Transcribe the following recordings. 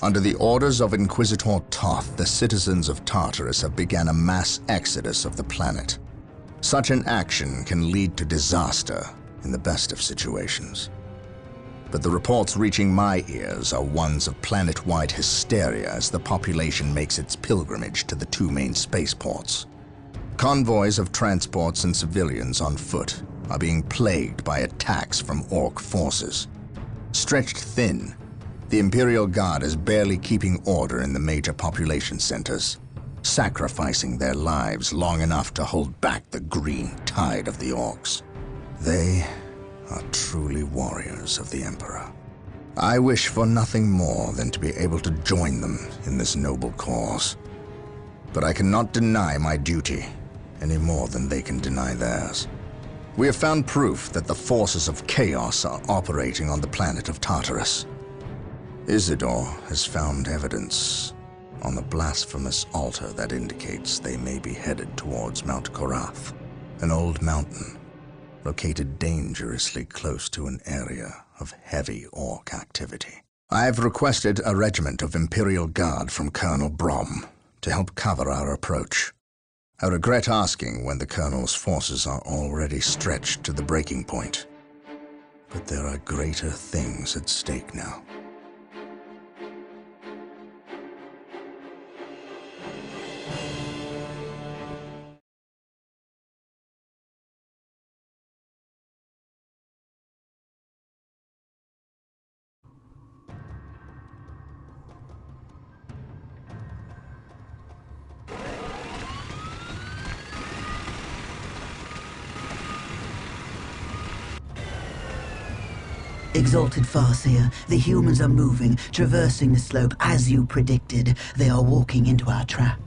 Under the orders of Inquisitor Toth, the citizens of Tartarus have begun a mass exodus of the planet. Such an action can lead to disaster in the best of situations. But the reports reaching my ears are ones of planet-wide hysteria as the population makes its pilgrimage to the two main spaceports. Convoys of transports and civilians on foot are being plagued by attacks from Orc forces. Stretched thin, the Imperial Guard is barely keeping order in the major population centers, sacrificing their lives long enough to hold back the green tide of the Orcs. They are truly warriors of the Emperor. I wish for nothing more than to be able to join them in this noble cause. But I cannot deny my duty any more than they can deny theirs. We have found proof that the forces of chaos are operating on the planet of Tartarus. Isidore has found evidence on the blasphemous altar that indicates they may be headed towards Mount Korath, an old mountain located dangerously close to an area of heavy Orc activity. I have requested a regiment of Imperial Guard from Colonel Brom to help cover our approach. I regret asking when the Colonel's forces are already stretched to the breaking point, but there are greater things at stake now. Exalted Farseer, the humans are moving, traversing the slope as you predicted. They are walking into our trap.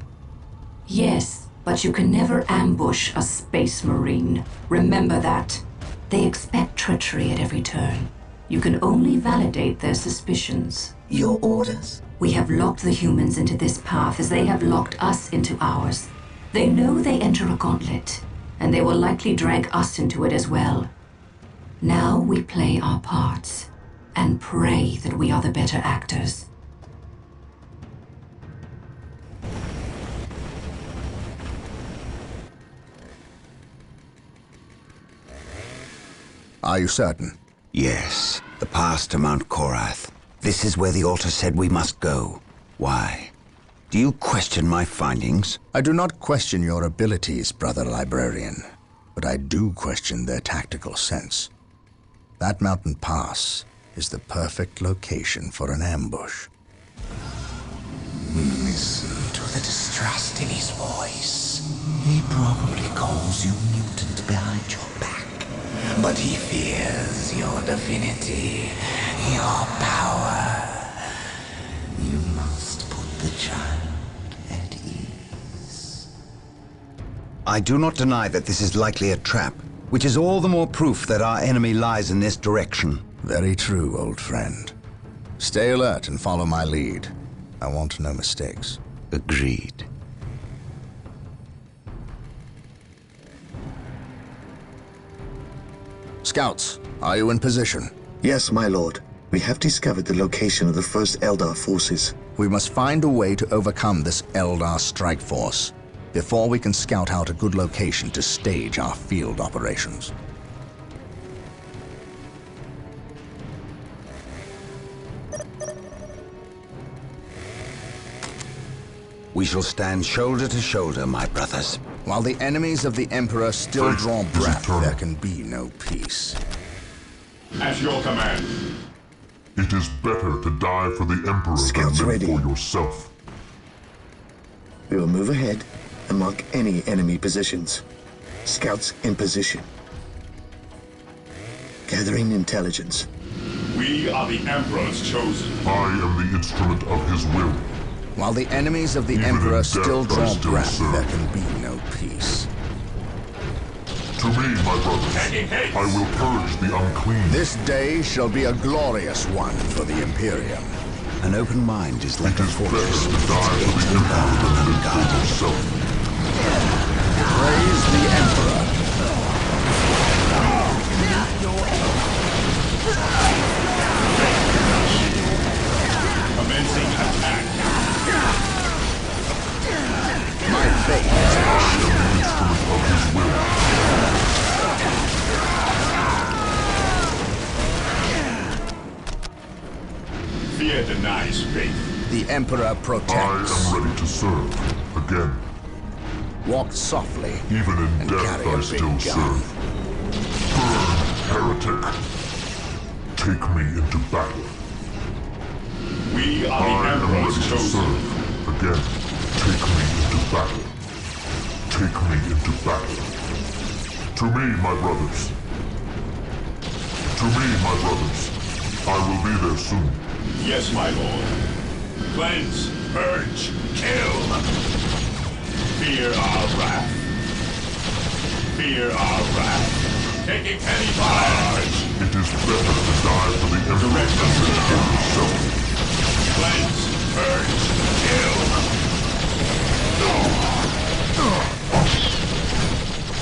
Yes, but you can never ambush a space marine. Remember that. They expect treachery at every turn. You can only validate their suspicions. Your orders? We have locked the humans into this path as they have locked us into ours. They know they enter a gauntlet, and they will likely drag us into it as well. Now we play our parts, and pray that we are the better actors. Are you certain? Yes, the path to Mount Korath. This is where the altar said we must go. Why? Do you question my findings? I do not question your abilities, Brother Librarian, but I do question their tactical sense. That mountain pass is the perfect location for an ambush. Listen to the distrust in his voice. He probably calls you mutant behind your back, but he fears your divinity, your power. You must put the child at ease. I do not deny that this is likely a trap, which is all the more proof that our enemy lies in this direction. Very true, old friend. Stay alert and follow my lead. I want no mistakes. Agreed. Scouts, are you in position? Yes, my lord. We have discovered the location of the first Eldar forces. We must find a way to overcome this Eldar strike force before we can scout out a good location to stage our field operations. We shall stand shoulder to shoulder, my brothers. While the enemies of the Emperor still draw breath, there can be no peace. At your command. It is better to die for the Emperor Scouts than live ready. for yourself. We will move ahead and mark any enemy positions. Scouts in position. Gathering intelligence. We are the Emperor's chosen. I am the instrument of his will. While the enemies of the Even Emperor in still death, I draw still breath, serve. there can be no peace. To me, my brothers, I will purge the unclean. This day shall be a glorious one for the Imperium. An open mind is like It a is better fortress. to die for the Emperor than live for yourself. Praise the Emperor. Commencing attack. Fear denies faith. The Emperor protects. I am ready to serve. Again. Walk softly. Even in and death carry I a still big gun. serve. Burn, heretic. Take me into battle. We are the I am ready Emperor's to chosen. serve. Again. Take me into battle. Take me into battle. To me, my brothers. To me, my brothers. I will be there soon. Yes, my lord. Cleanse, purge, kill. Fear our wrath. Fear our wrath. Taking any charge. It is better to die for the Emperor than live for yourself. Cleanse, purge, kill.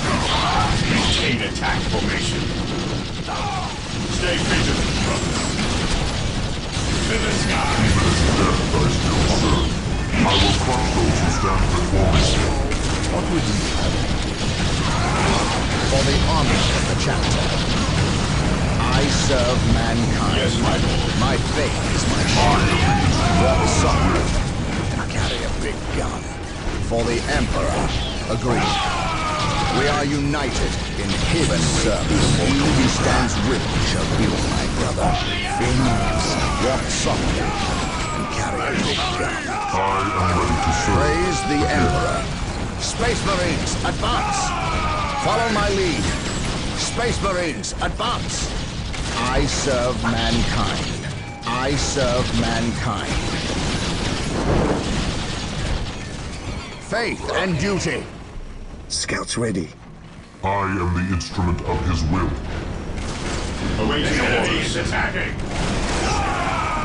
Maintain attack formation. Stay vigilant, brother. To the sky. Even in death I still serve. I will crush those who stand before me. What would you have? For the honor of the chapter. I serve mankind. Yes, my lord. My faith is my shield. Walk softly and carry a big gun. For the Emperor. Agreed. We are united in hidden service. He who stands with me shall be my brother. Fear not. Walk softly and carry a big gun. I am ready to serve. Praise the Emperor. Space Marines, advance! Follow my lead. Space Marines, advance! I serve mankind. I serve mankind. Faith and duty. Scouts ready. I am the instrument of his will. Awaiting orders. Attacking.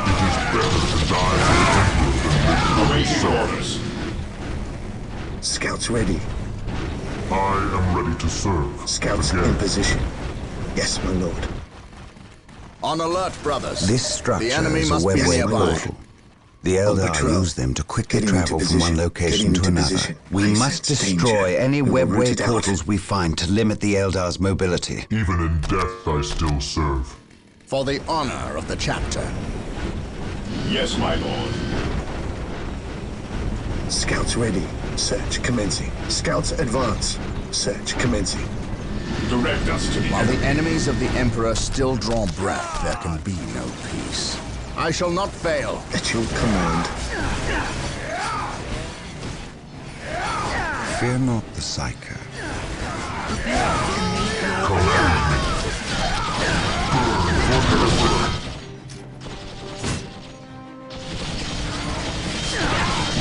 It is better to die for the Emperor than live for Awaiting yourself. orders. Scouts ready. I am ready to serve. Scouts Again. in position. Yes, my lord. On alert, brothers. This structure the enemy is a must be webway nearby. portal. The Eldar patrol. use them to quickly Getting into travel from one position. location Getting to into another. position. We I must sense destroy danger. any We will root webway it out. portals we find to limit the Eldar's mobility. Even in death I still serve. For the honor of the chapter. Yes, my lord. Scouts ready. Search commencing. Scouts advance. Search commencing. Direct us to the While the enemy. enemies of the Emperor still draw breath, there can be no peace. I shall not fail. At your command. Fear not the Psyker.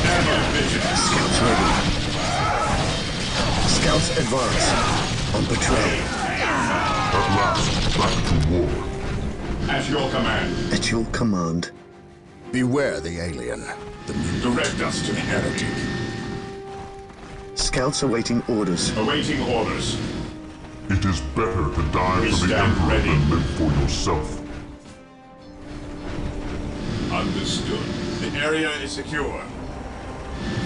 Scouts ready. Scouts advance. On patrol. At last, back to war. At your command. At your command. Beware the alien. The mutant. Direct us to the heretic. Scouts awaiting orders. Awaiting orders. It is better to die We for the stand Emperor ready. than live for yourself. Understood. The area is secure.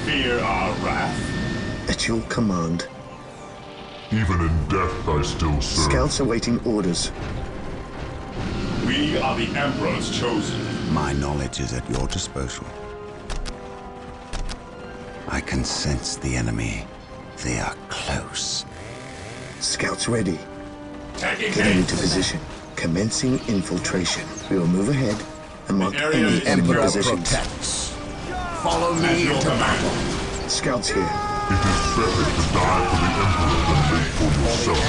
Fear our wrath. At your command. Even in death I still serve. Scouts awaiting orders. We are the Emperor's chosen. My knowledge is at your disposal. I can sense the enemy. They are close. Scouts ready. Taking Getting into haste. position. Commencing infiltration. We will move ahead and mark The area any is enemy Emperor positions. protects. Follow At me your into command. battle. Scouts here. It is better to die for the Emperor than live for yourself.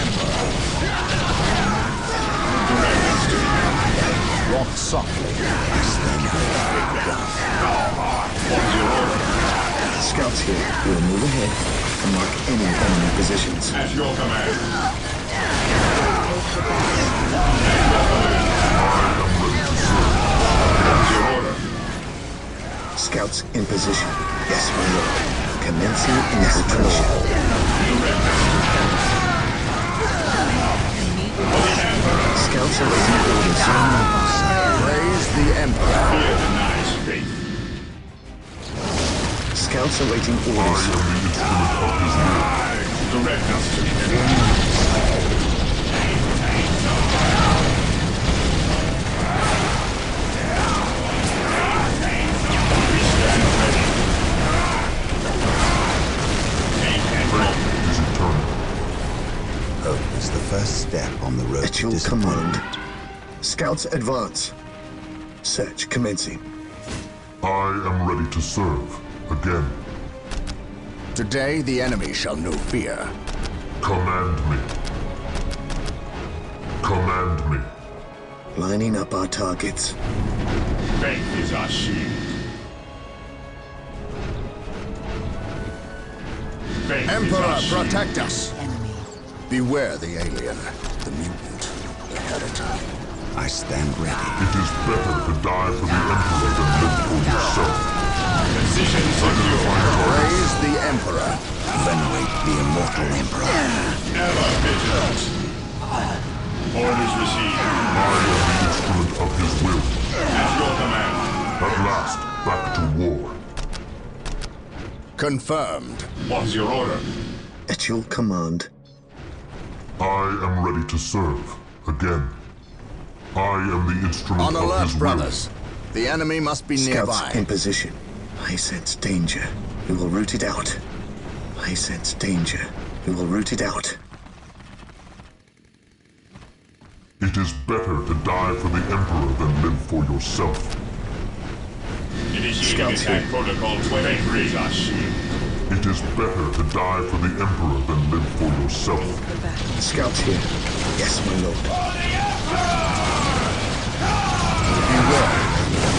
Direct us to the enemy. Walk softly. I stand with a big gun. What's your order? Scouts here. We will move ahead and mark any enemy positions. At your command. What's your order? Scouts in position. Yes, my lord. Commencing infiltration. Scouts awaiting orders. Praise the Emperor. Fear denies faith. Scouts awaiting I orders. am the instrument of his will. Direct us to the enemy. At your command. Scouts advance. Search commencing. I am ready to serve. Again. Today the enemy shall know fear. Command me. Command me. Lining up our targets. Faith is our shield. Faith Emperor, is our shield. protect us! Beware the alien, the mutant, the heretic. I stand ready. It is better to die for the Emperor than live for yourself. Position secure. Praise the Emperor. Venerate the immortal Emperor. Ever vigilant. Orders received. I am the instrument of his will. At your command. At last, back to war. Confirmed. What's your order? At your command. I am ready to serve. Again. I am the instrument On of alert, his brothers. The enemy must be Scouts nearby. in position. I sense danger. We will root it out. I sense danger. We will root it out. It is better to die for the Emperor than live for yourself. Initiating Scouts attack here. protocol 23. Our shield. It is better to die for the Emperor than live for yourself. Scouts here. Yes, my lord.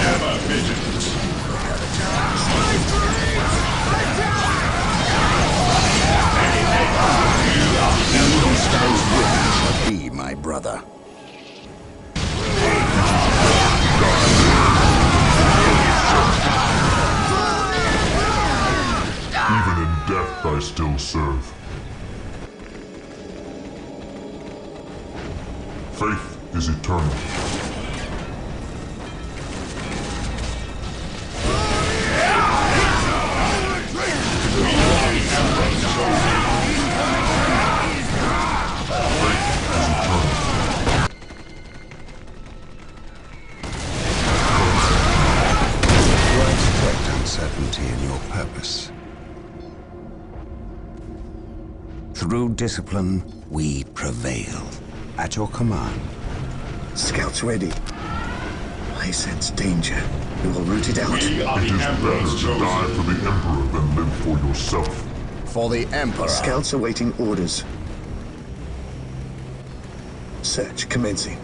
Ever vigilant. Who stands with me shall be my brother. Even in death I still serve. Faith is eternal. You expect uncertainty in your purpose. Through discipline, we prevail. At your command. Scouts ready. I sense danger. We will root it out. We are It the is better Emperor's to die chosen. for the Emperor than live for yourself. For the Emperor. Scouts awaiting orders. Search commencing.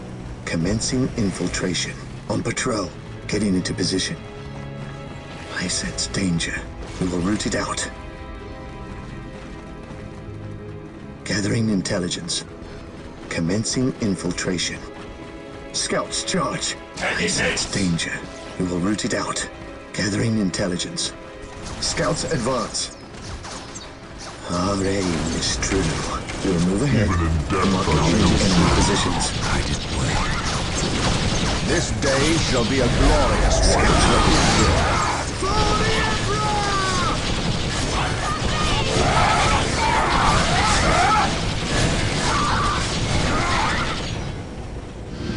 Commencing infiltration. On patrol. Getting into position. I sense danger. We will root it out. Gathering intelligence. Commencing infiltration. Scouts charge. I sense danger. We will root it out. Gathering intelligence. Scouts advance. Our aim is true. We'll move ahead. Even in death Mark I enemy still positions. Guided way. This day shall be a glorious one.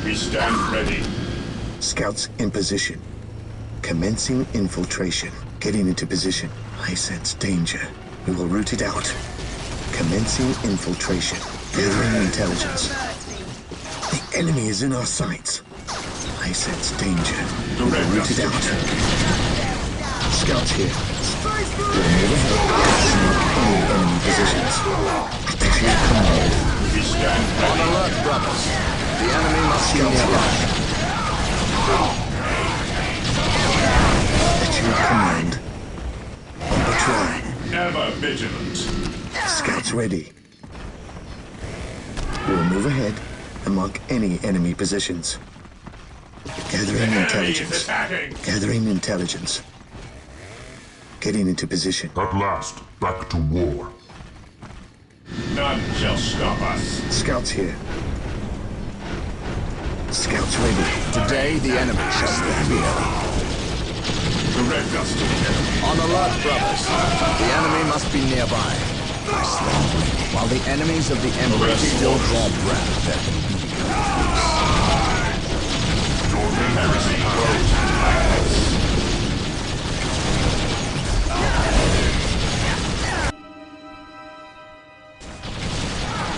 We stand ready. Scouts in position. Commencing infiltration. Getting into position. I sense danger. We will root it out. Commencing infiltration. Gathering intelligence. The enemy is in our sights. I sense danger. We will root it out. Scouts here. We'll move ahead. Mark any enemy positions. At your command. We stand On ready. alert, brothers. The enemy must be Scouts nearby. At your command. On patrol. Ever vigilant. Scouts ready. We'll move ahead and mark any enemy positions. Gathering Enemy is intelligence. attacking. Gathering intelligence. Getting into position. At last, back to war. None shall stop us. Scouts here. Scouts ready. Today the enemy shall know fear. Direct us to the enemy. On alert, brothers. The enemy must be nearby. I stand ready. While the enemies of the Emperor still draw breath, there can be Heresy grows in blackness.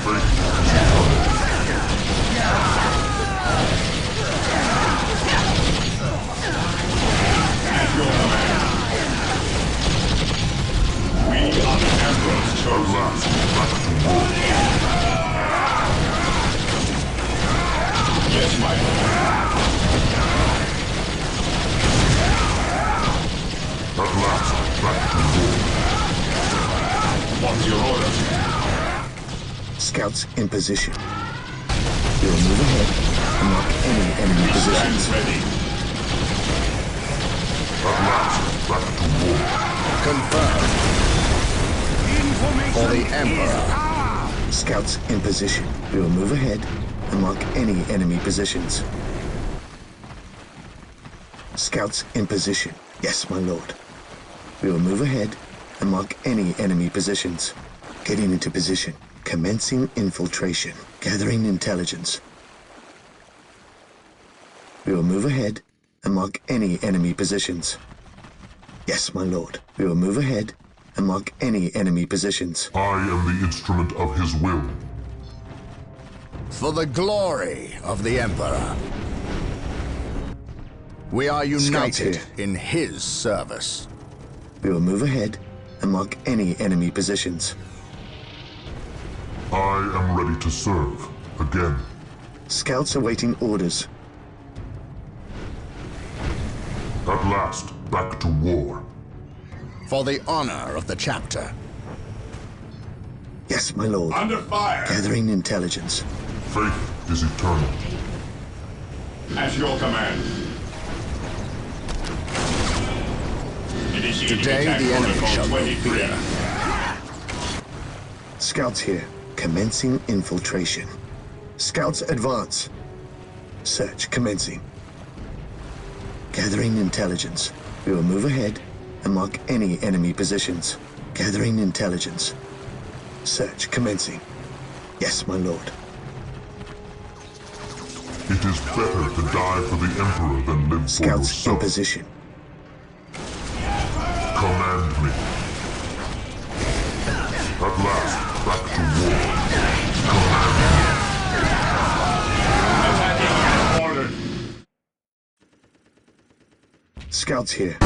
Faith is eternal. back to war. What's your order? Scouts in position. We will move ahead and mark any enemy positions. Ready. At last, back to war. Confirmed. For the Emperor. Scouts in position. We will move ahead and mark any enemy positions. Scouts in position. Yes, my lord. We will move ahead and mark any enemy positions. Getting into position. Commencing infiltration. Gathering intelligence. We will move ahead and mark any enemy positions. Yes, my lord. We will move ahead and mark any enemy positions. I am the instrument of his will. For the glory of the Emperor. We are Scouts united here. in his service. We will move ahead and mark any enemy positions. I am ready to serve. Again. Scouts awaiting orders. At last, back to war. For the honor of the chapter. Yes, my lord. Under fire. Gathering intelligence. Faith is eternal. At your command. Initiating Today attack the enemy protocol shall know 23. fear. Scouts here. Commencing infiltration. Scouts advance. Search commencing. Gathering intelligence. We will move ahead and mark any enemy positions. Gathering intelligence. Search commencing. Yes, my lord. It is better to die for the Emperor than live for Scouts in yourself. position. Command me. At last, back to war. Ordered. Scouts here.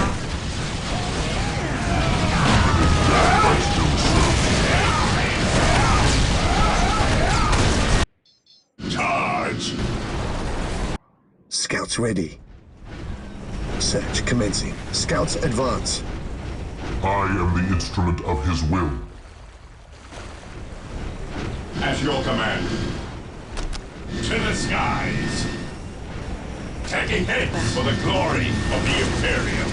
I still serve. Charge. Scouts ready. Search commencing. Scouts advance. I am the instrument of his will. At your command. To the skies. Taking hits for the glory of the Imperium.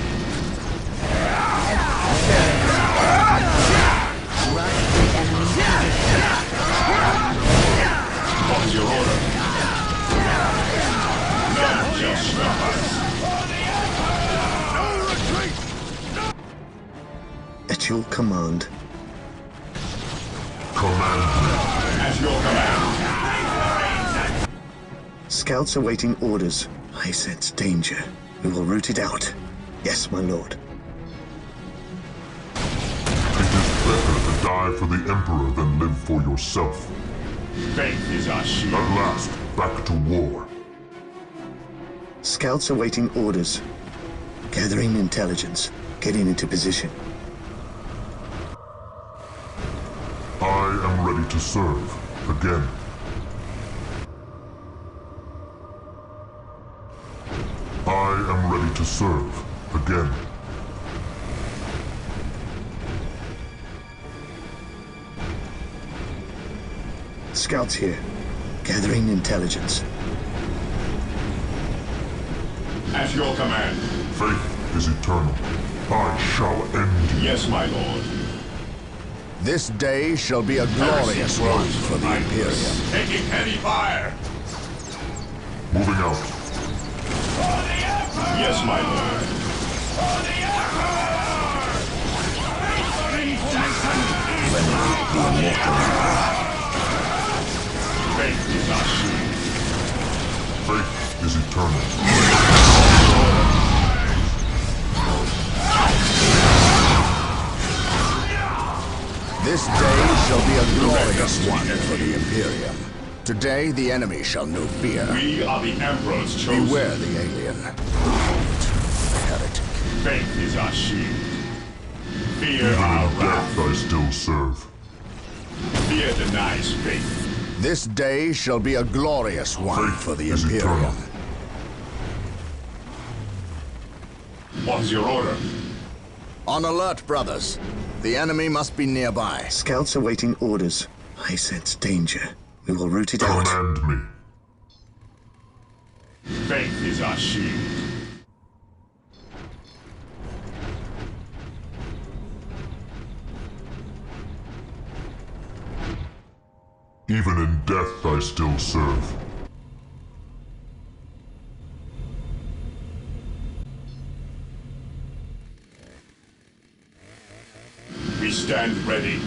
What's your order? None shall stop us. At your command. Command At your command. Scouts awaiting orders. I sense danger. We will root it out. Yes, my lord. me. It is better to die for the Emperor than live for yourself. Faith is our shield. At last, back to war. Scouts awaiting orders. Gathering intelligence. Getting into position. I am ready to serve. Again. I am ready to serve. Again. Scouts here. Gathering intelligence. At your command. Faith is eternal. I shall end you. Yes, my lord. This day shall be a glorious one for the Imperium. Taking heavy fire. Moving out. Yes, my lord. Faith is our shield. Faith is eternal. This day shall be a glorious one for the Imperium. Today the enemy shall know fear. We are the Emperor's chosen. Beware the alien. The heretic. Faith is our shield. Fear Even our in wrath. death I still serve. Fear denies faith. This day shall be a glorious one Faith for the is Imperium. eternal. What is your order? On alert, brothers. The enemy must be nearby. Scouts awaiting orders. I sense danger. We will root it out. Command me. Faith is our shield. Even in death, I still serve. We stand ready.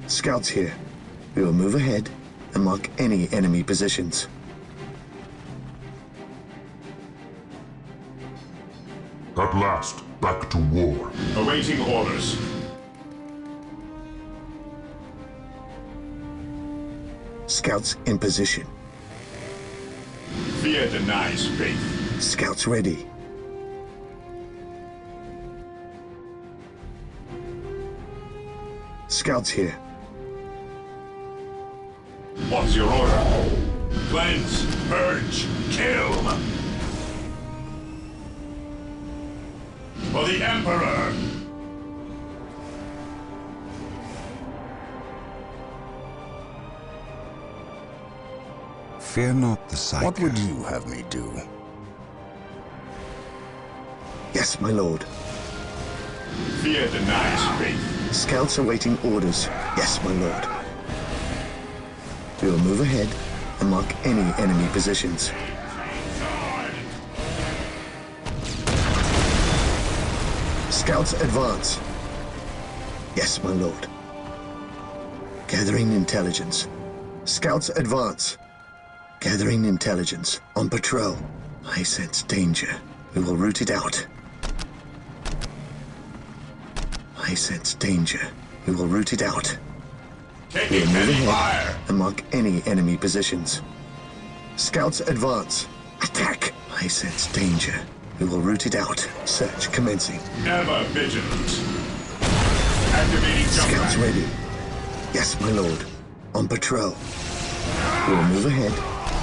Scouts here. We will move ahead and mark any enemy positions. At last, back to war. Awaiting orders. Scouts in position. Fear denies faith. Scouts ready. Scouts here. What's your order? Cleanse, purge, kill! For the Emperor! Fear not the Psyker. What would you have me do? Yes, my lord. Fear denies faith. Scouts awaiting orders. Yes, my lord. We will move ahead and mark any enemy positions. Scouts advance. Yes, my lord. Gathering intelligence. Scouts advance. Gathering intelligence. On patrol. I sense danger. We will root it out. I sense danger. We will root it out. We Taking will move heavy ahead fire! and mark any enemy positions. Scouts advance. Attack. I sense danger. We will root it out. Search commencing. Ever vigilant. Activating jump Scouts back. ready. Yes, my lord. On patrol. We will move ahead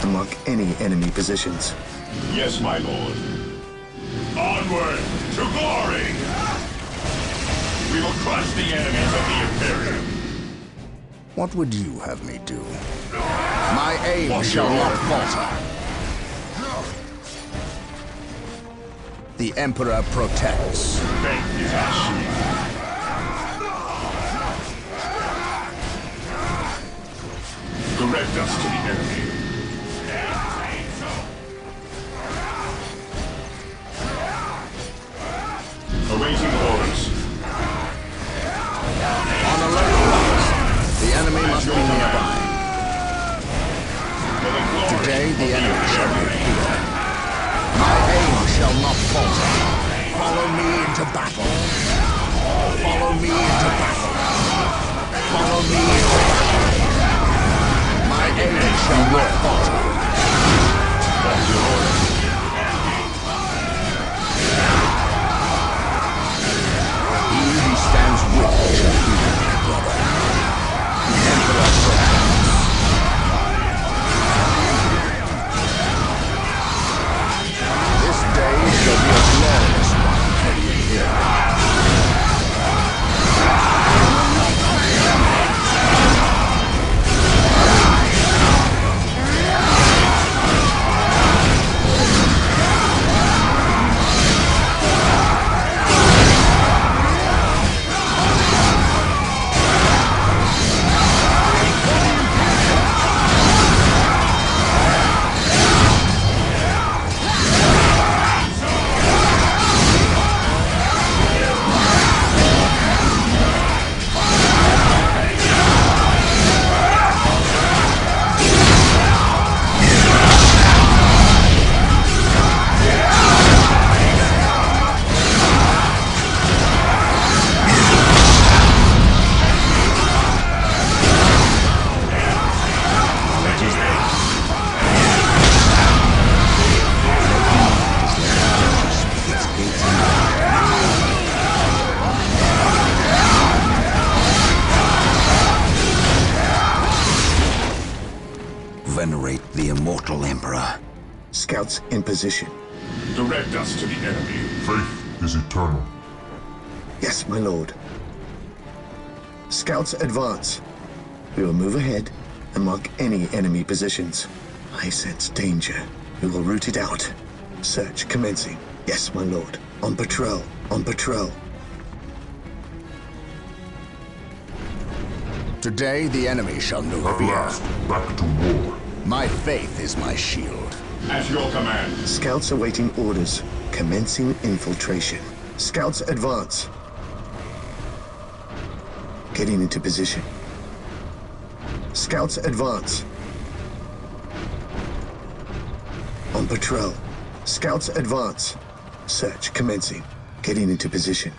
and mark any enemy positions. Yes, my lord. Onward to glory! We will crush the enemies of the Imperium. What would you have me do? My aim What's shall your not order? falter. The Emperor protects. Faith is our shield. Direct us to the enemy. Awaiting orders. On alert, brothers. The enemy must be nearby. For the glory Today of the the enemy shall be Imperium. here. My aim shall not falter. Follow me into battle. Follow me into battle. Follow me into battle. My aim shall not falter. What's your order? He who stands with me shall be my brother. The Emperor protects. This day shall be a glorious one for the Imperium. Venerate the immortal Emperor. Scouts in position. Direct us to the enemy. Faith is eternal. Yes, my lord. Scouts advance. We will move ahead and mark any enemy positions. I sense danger. We will root it out. Search commencing. Yes, my lord. On patrol. On patrol. Today the enemy shall know At fear. last, back to war. My faith is my shield. At your command. Scouts awaiting orders. Commencing infiltration. Scouts advance. Getting into position. Scouts advance. On patrol. Scouts advance. Search commencing. Getting into position.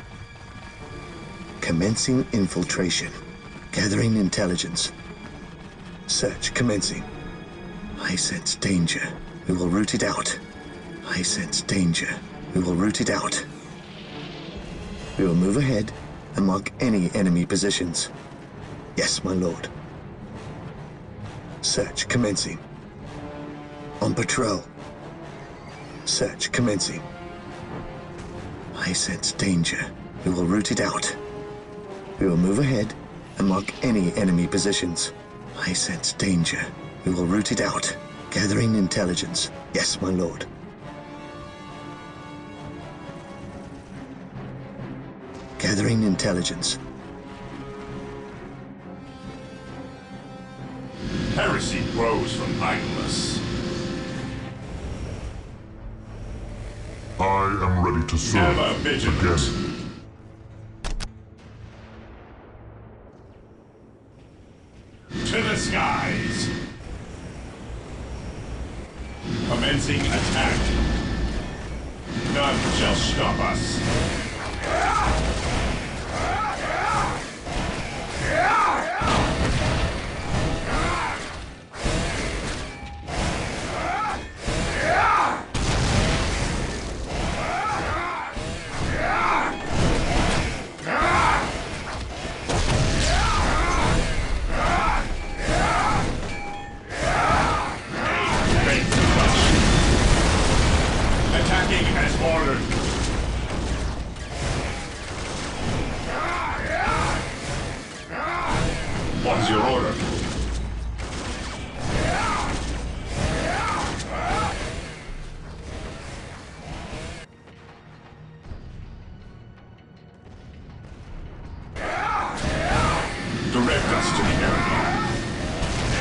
Commencing infiltration. Gathering intelligence. Search commencing. I sense danger. We will root it out. I sense danger. We will root it out. We will move ahead and mark any enemy positions. Yes, my lord. Search commencing. On patrol. Search commencing. I sense danger. We will root it out. We will move ahead and mark any enemy positions. I sense danger. We will root it out. Gathering intelligence. Yes, my lord. Gathering intelligence. Heresy grows from idleness. I am ready to serve Ever vigilant. again. To the skies. Commencing attack. None shall stop us. Attacking as ordered. What is your order? Direct us to the enemy.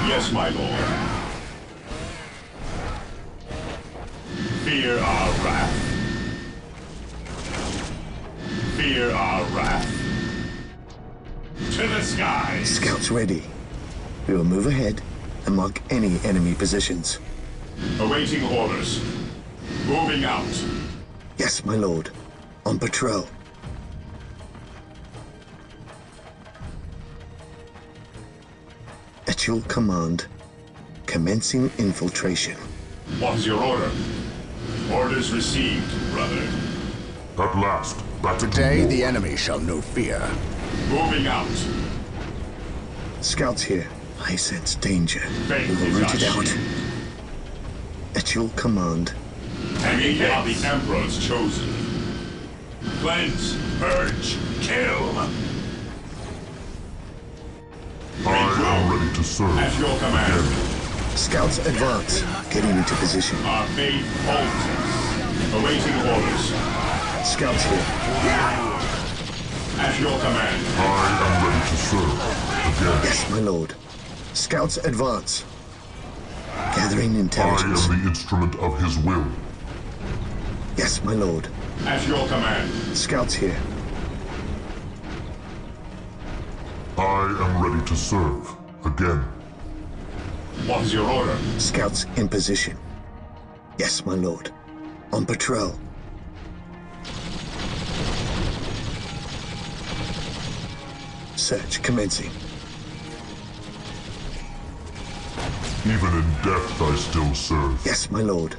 Yes, my lord. Fear our wrath. Fear our wrath. To the skies. Scouts ready. We will move ahead and mark any enemy positions. Awaiting orders. Moving out. Yes, my lord. On patrol. At your command. Commencing infiltration. What is your order? Orders received, brother. At last, back to Today war. the enemy shall know fear. Moving out. Scouts here. I sense danger. Faith We will is root our it out. shield. At your command. We are the Emperor's chosen. Cleanse, purge, kill. I am ready to serve At your command. again. Scouts advance. Getting into position. Our faith holds us. Awaiting orders. Scouts here. At your command. I am ready to serve again. Yes, my lord. Scouts advance. Gathering I am intelligence. the instrument of his will. Yes, my lord. At your command. Scouts here. I am ready to serve again. What is your order? Scouts in position. Yes, my lord. On patrol. Search commencing. Even in death I still serve. Yes, my lord.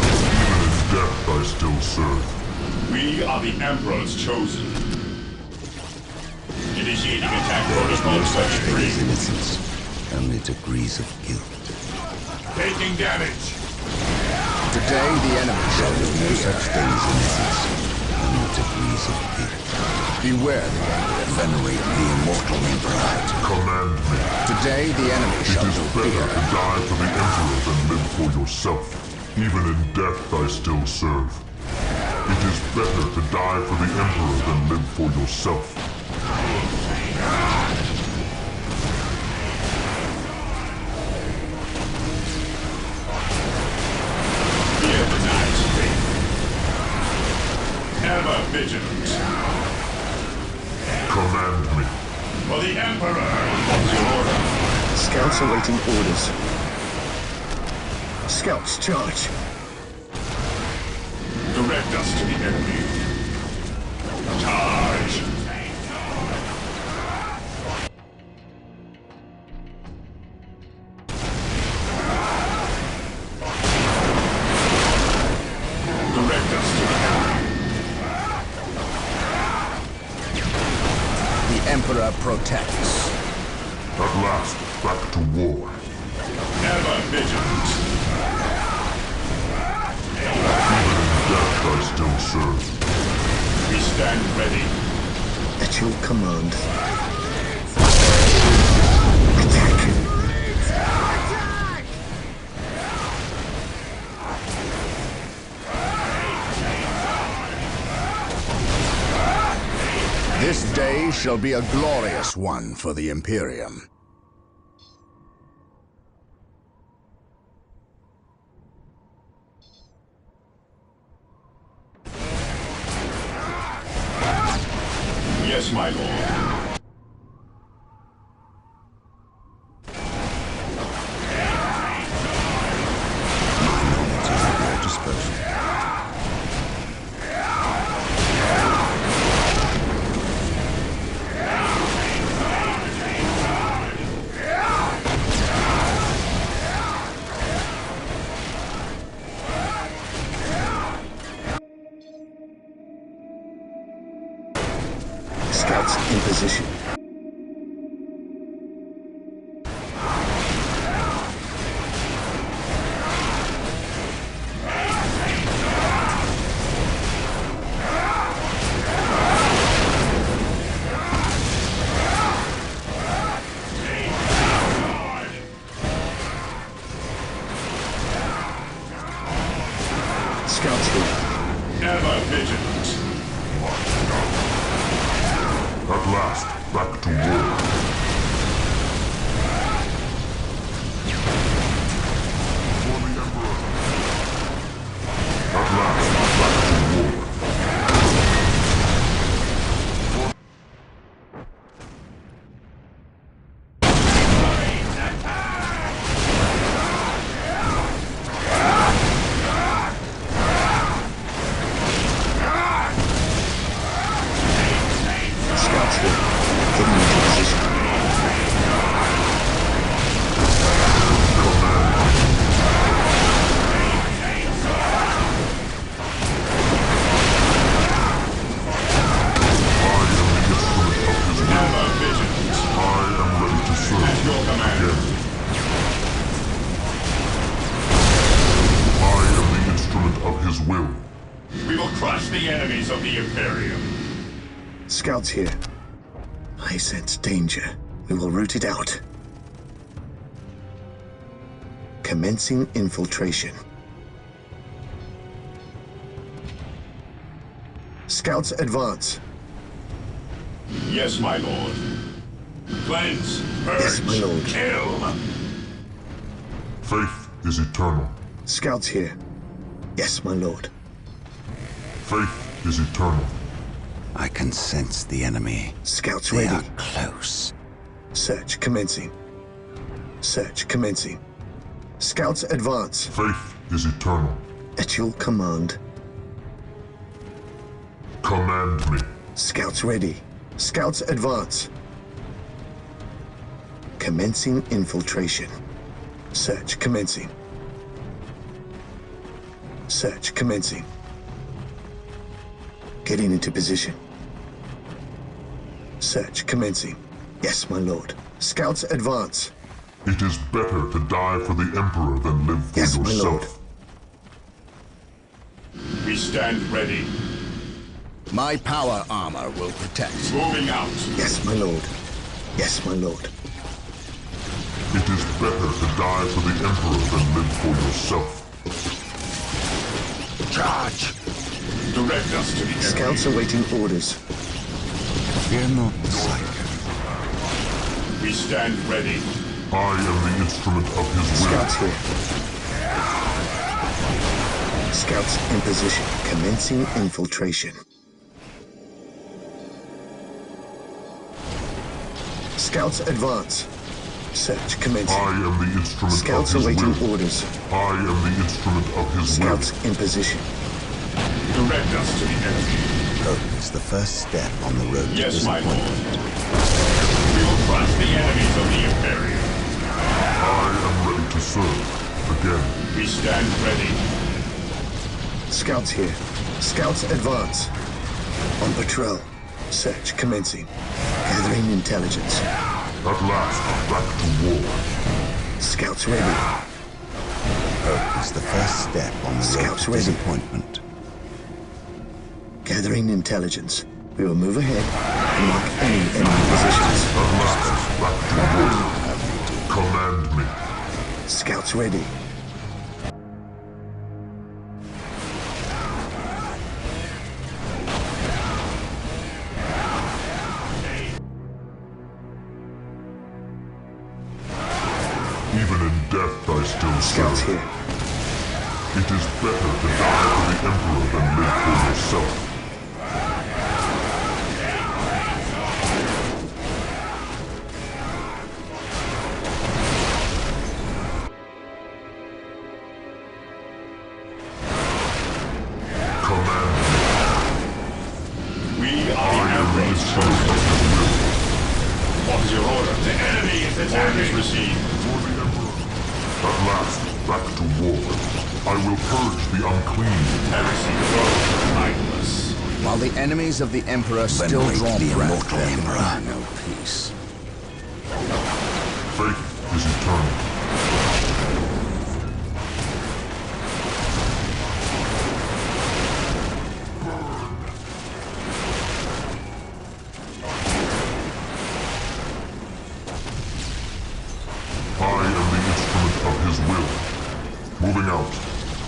Even in death I still serve. We are the Emperor's chosen. Initiating attack protocol Such thing as 23. innocence, only degrees of guilt. Taking damage. Today, the enemy shall No fear. such thing as innocence, only degrees of guilt. Beware the enemy. Venerate the immortal Emperor. Command me. Today, the enemy It shall is better fear. to die for the Emperor than live for yourself. Even in death I still serve. It is better to die for the Emperor than live for yourself. Fear the night's fate. Ever vigilant. Command me. For the Emperor. What's your order? Scouts awaiting orders. Scouts charge. Direct us to the enemy. Charge. Direct us to the enemy. The Emperor protects. At last, back to war. Ever vigilant. Even in death I still serve. We stand ready. At your command. Attack! This day shall be a glorious one for the Imperium. Yes, my lord. Knowledge is at your disposal. Scouts in position. Scouts here. Ever vigilant. At last, back to war. For the Emperor. At last, back to war. Scouts here. Getting into position. Ever vigilant. I am ready to serve. At your command. Again. I am the instrument of his will. We will crush the enemies of the Imperium. Scouts here. I sense danger. We will root it out. Commencing infiltration. Scouts advance. Yes, my lord. Cleanse, purge, Yes, my lord. kill. Faith is eternal. Scouts here. Yes, my lord. Faith is eternal. I can sense the enemy. Scouts They ready. are close. Search commencing. Search commencing. Scouts advance. Faith is eternal. At your command. Command me. Scouts ready. Scouts advance. Commencing infiltration. Search commencing. Search commencing. getting into position. Search commencing. Yes, my lord. Scouts advance. It is better to die for the Emperor than live for Yes, my lord. yourself. We stand ready. My power armor will protect. Moving out. Yes, my lord. Yes, my lord. It is better to die for the Emperor than live for yourself. Charge! Direct us to the enemy. Scouts awaiting orders. Fear not the sight. We stand ready. I am the instrument of his will. Scouts here. Scouts in position. Commencing infiltration. Scouts advance. Search commencing. I am the instrument Scouts of his awaiting will. orders. I am the instrument of his Scouts in position. Direct us to the enemy. Hope is the first step on the road to Yes, my disappointment. lord. We will crush the enemies of the Imperium. will. I am ready to serve. Again. We stand ready. Scouts here. Scouts advance. On patrol. Search commencing. Gathering intelligence. At last, back to war. Scouts ready. Hope is the first step on the road Scouts to ready. disappointment. Gathering intelligence. We will move ahead and mark any enemy positions. At last, back to war. Command me. Scouts ready. Even in death, I still Scouts serve. here. It is better to die for the Emperor than live for yourself. Command me. We are I the am the Emperor's instrument chosen. of his will. What is your order? The enemy is attacking. Received. For the Emperor. At last, back to war. I will purge the unclean. Heresy grows mindless. While the enemies of the Emperor still wake draw the breath, immortal there can Emperor. be no peace. Faith is eternal. I am the instrument of his will. Moving out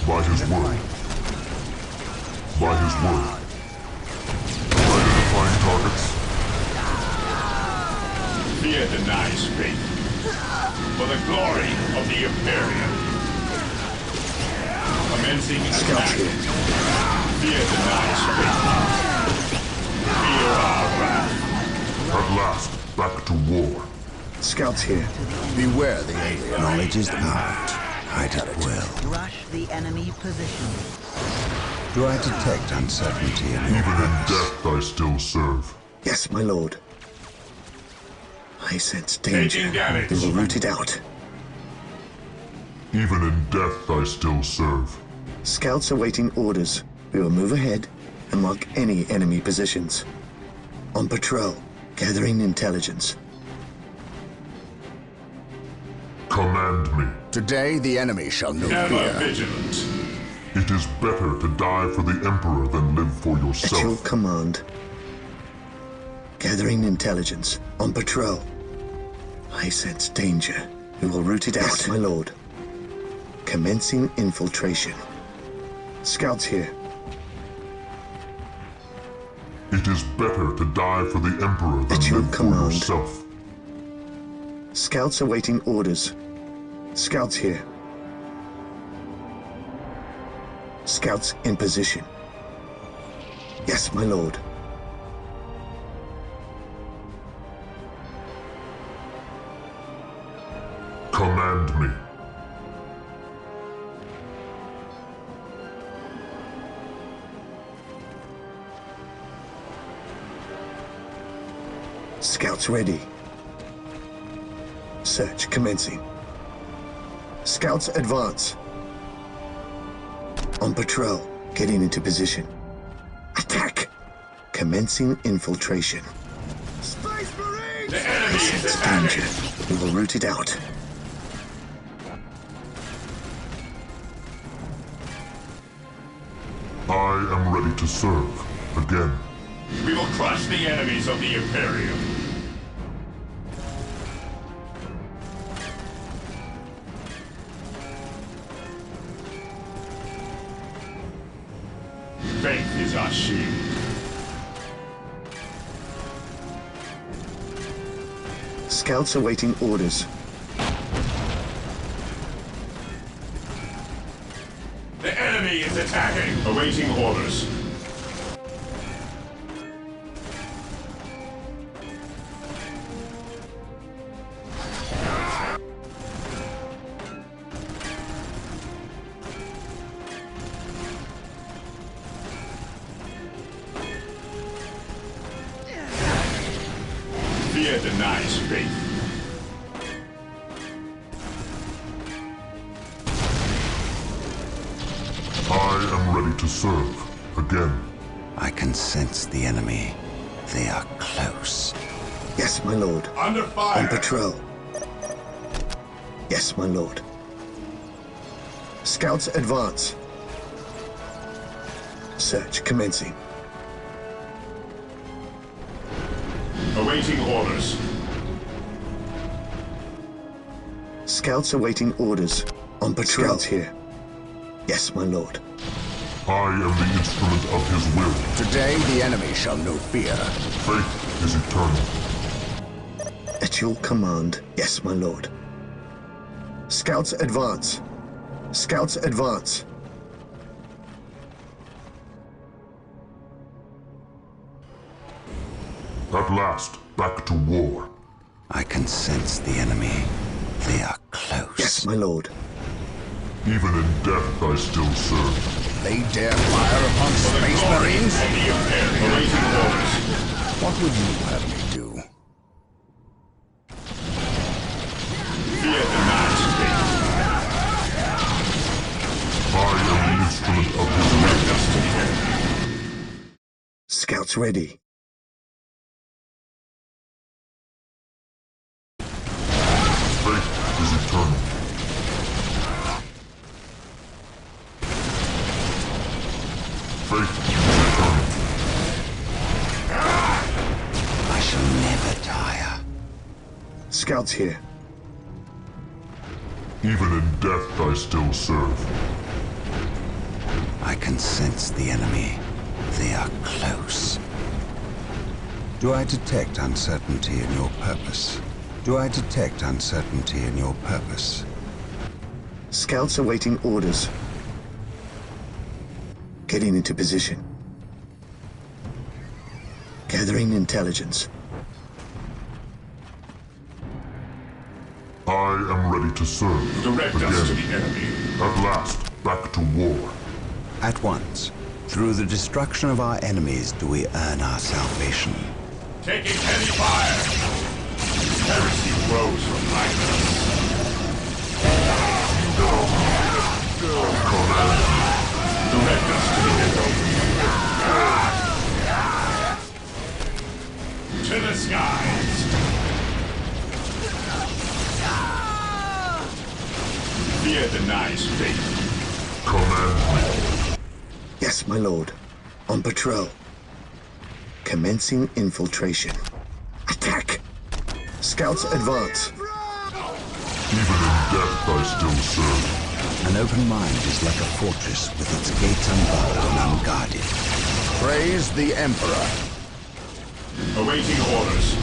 by his word. By his word. Identifying targets. Fear denies faith. For the glory of the Imperium. Commencing Scouts attack. here. Fear denies faith. Fear our wrath. At last, back to war. Scouts here. Beware the alien. Knowledge is power. Hide it well. Rush the enemy position. Do I detect uncertainty in your Even in eyes? death, I still serve. Yes, my lord. I sense danger. Taking damage. We will root it out. Even in death, I still serve. Scouts awaiting orders. We will move ahead and mark any enemy positions. On patrol. Gathering intelligence. Command me. Today, the enemy shall know Ever fear. vigilant. It is better to die for the Emperor than live for At your yourself. command. Gathering intelligence. On patrol. I sense danger. We will root it out. Yes, my lord. Commencing infiltration. Scouts here. It is better to die for the Emperor than At your live for command. yourself. Scouts awaiting orders. Scouts here. Scouts in position. Yes, my lord. Command me. Scouts ready. Search commencing. Scouts advance. On patrol. Getting into position. Attack! Commencing infiltration. Space Marines! The enemy is Sense attacking! danger. We will root it out. I am ready to serve. Again. We will crush the enemies of the Imperium. Faith is our shield. Scouts awaiting orders. The enemy is attacking! Awaiting orders. Fear denies faith. I am ready to serve. Again. I can sense the enemy. They are close. Yes, my lord. Under fire! On patrol. Yes, my lord. Scouts advance. Search commencing. Awaiting orders. Scouts awaiting orders. On patrol. Scouts here. Yes, my lord. I am the instrument of his will. Today, the enemy shall know fear. Faith is eternal. At your command. Yes, my lord. Scouts advance. Scouts advance. At last, back to war. I can sense the enemy. They are close. Yes, my lord. Even in death, I still serve. They dare fire upon Space Marines? Of the Imperium. Awaiting orders. What would you have me do? Fear denies faith. I am the instrument of his will. Direct us to the enemy. Scouts ready. Faith is eternal. Faith is eternal. I shall never tire. Scouts here. Even in death, I still serve. I can sense the enemy. They are close. Do I detect uncertainty in your purpose? Do I detect uncertainty in your purpose? Scouts awaiting orders. Getting into position. Gathering intelligence. I am ready to serve. Direct us to the enemy. At last, back to war. At once. Through the destruction of our enemies do we earn our salvation. Taking heavy fire. Heresy grows from behind us. Direct us to the enemy. To the skies. Fear denies faith. Command me. Yes, my lord. On patrol. Commencing infiltration. Attack! Scouts advance. Even in death, I still serve. An open mind is like a fortress with its gates unbarred and unguarded. Praise the Emperor. Awaiting orders.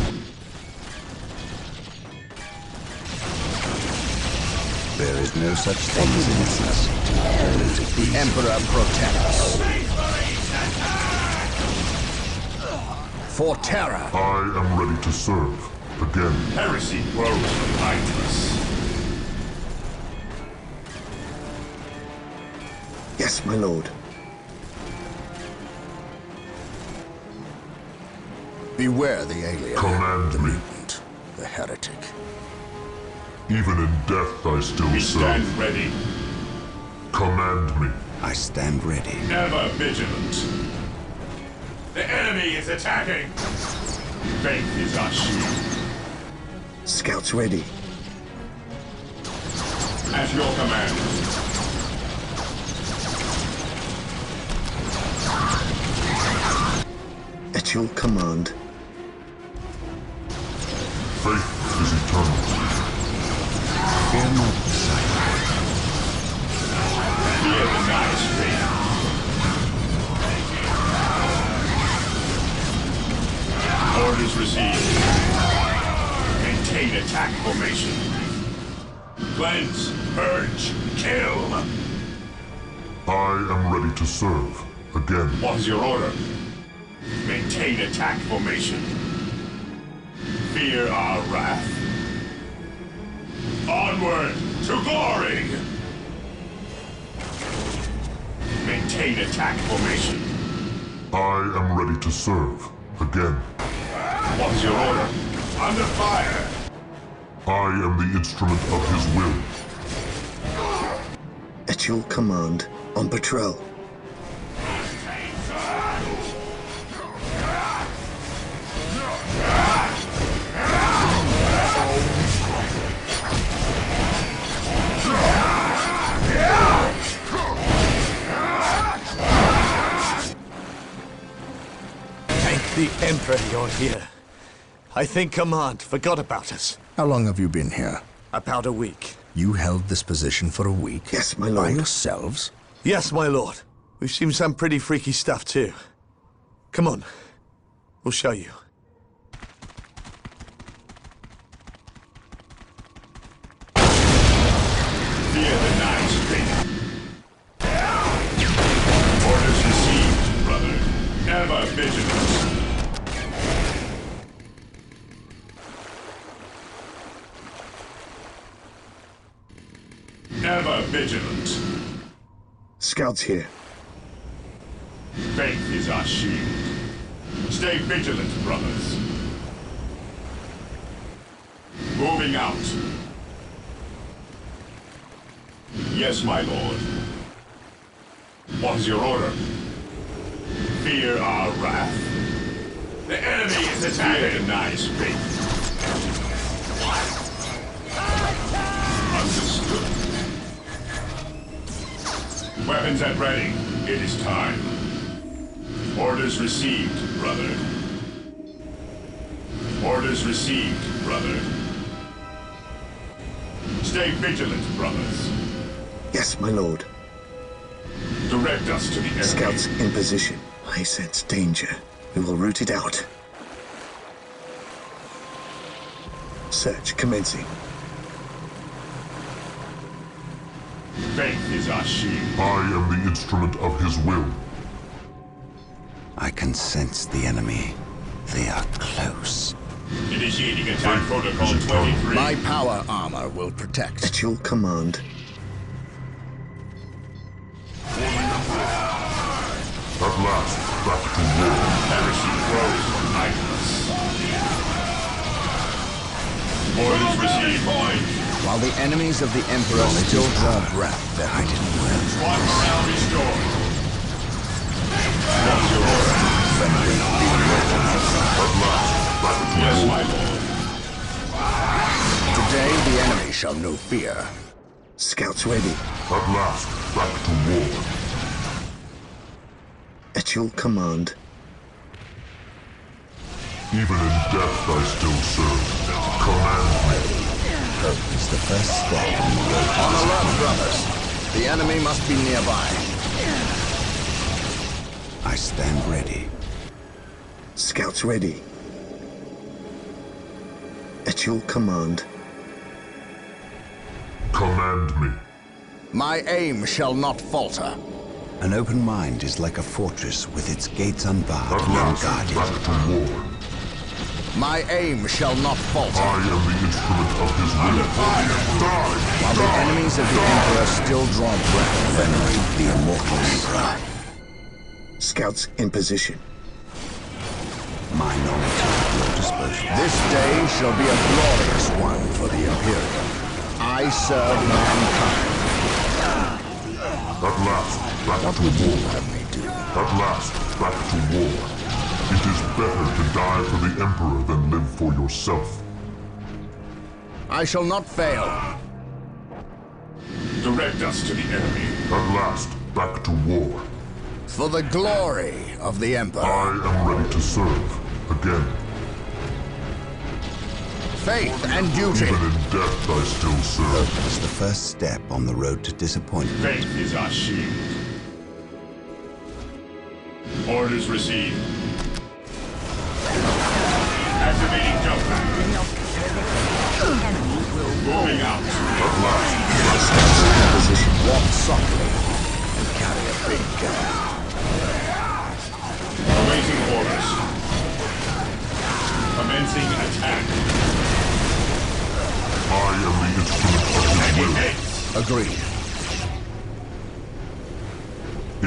There is no such thing as innocence. The Emperor protects. For terror. I am ready to serve. Again. Heresy grows from behind us. Yes, my lord. Beware the alien. Command the me. mutant. The heretic. Even in death, I still We serve. stand ready. Command me. I stand ready. Ever vigilant. The enemy is attacking! Faith is our shield. Scouts ready. At your command. At your command. Faith is eternal. Fear not the sight. Fear the night stream. Orders received. Maintain attack formation. Cleanse, purge, kill. I am ready to serve. Again. What is your order? Maintain attack formation. Fear our wrath. Onward to glory! Maintain attack formation. I am ready to serve. Again. What is your order? Under fire! I am the instrument of his will. At your command. On patrol. The Emperor, you're here. I think Command forgot about us. How long have you been here? About a week. You held this position for a week? Yes, my lord. By yourselves? Yes, my lord. We've seen some pretty freaky stuff, too. Come on. We'll show you. Fear the night stream. Orders received, brother. Ever vigilant. Ever vigilant. Scouts here. Faith is our shield. Stay vigilant, brothers. Moving out. Yes, my lord. What is your order? Fear our wrath. The enemy is attacking. Fear nice faith. Understood. Weapons at ready. It is time. Orders received, brother. Orders received, brother. Stay vigilant, brothers. Yes, my lord. Direct us to the enemy. Scouts in position. I sense danger. We will root it out. Search commencing. Faith is our shield. I am the instrument of his will. I can sense the enemy. They are close. Initiating attack Faith protocol is eternal. 23. My power armor will protect. At your command. At last, back to war. Heresy grows relentless. Orders received. While the enemies of the Emperor still draw breath, their hidden will. Squad morale restored. What's your order? At last, back to Yes, war. my lord. Today the enemy shall know fear. Scouts ready. At last, back to war. At your command. Even in death I still serve. Command me. Hope is the first step on the road. On alert, brothers. The enemy must be nearby. I stand ready. Scouts ready. At your command. Command me. My aim shall not falter. An open mind is like a fortress with its gates unbarred At and last, unguarded. back to war. My aim shall not falter. I am the instrument of his will. Die! While the enemies of the Emperor still draw breath, Venerate the immortal Emperor. Scouts in position. My knowledge is at your disposal. this day shall be a glorious one for the Imperium. I serve mankind. At last, back What to would you war. have me do? At last, back to war. It is better to die for the Emperor than live for yourself. I shall not fail. Direct us to the enemy. At last, back to war. For the glory of the Emperor. I am ready to serve again. Faith and duty. Even in death, I still serve. Hope is the first step on the road to disappointment. Faith is our shield. Orders received. Activating jump pack. Moving out. At last, Position. Walk softly and carry a big gun. Awaiting orders. Commencing attack. I am the instrument of his will. Haste. Agreed.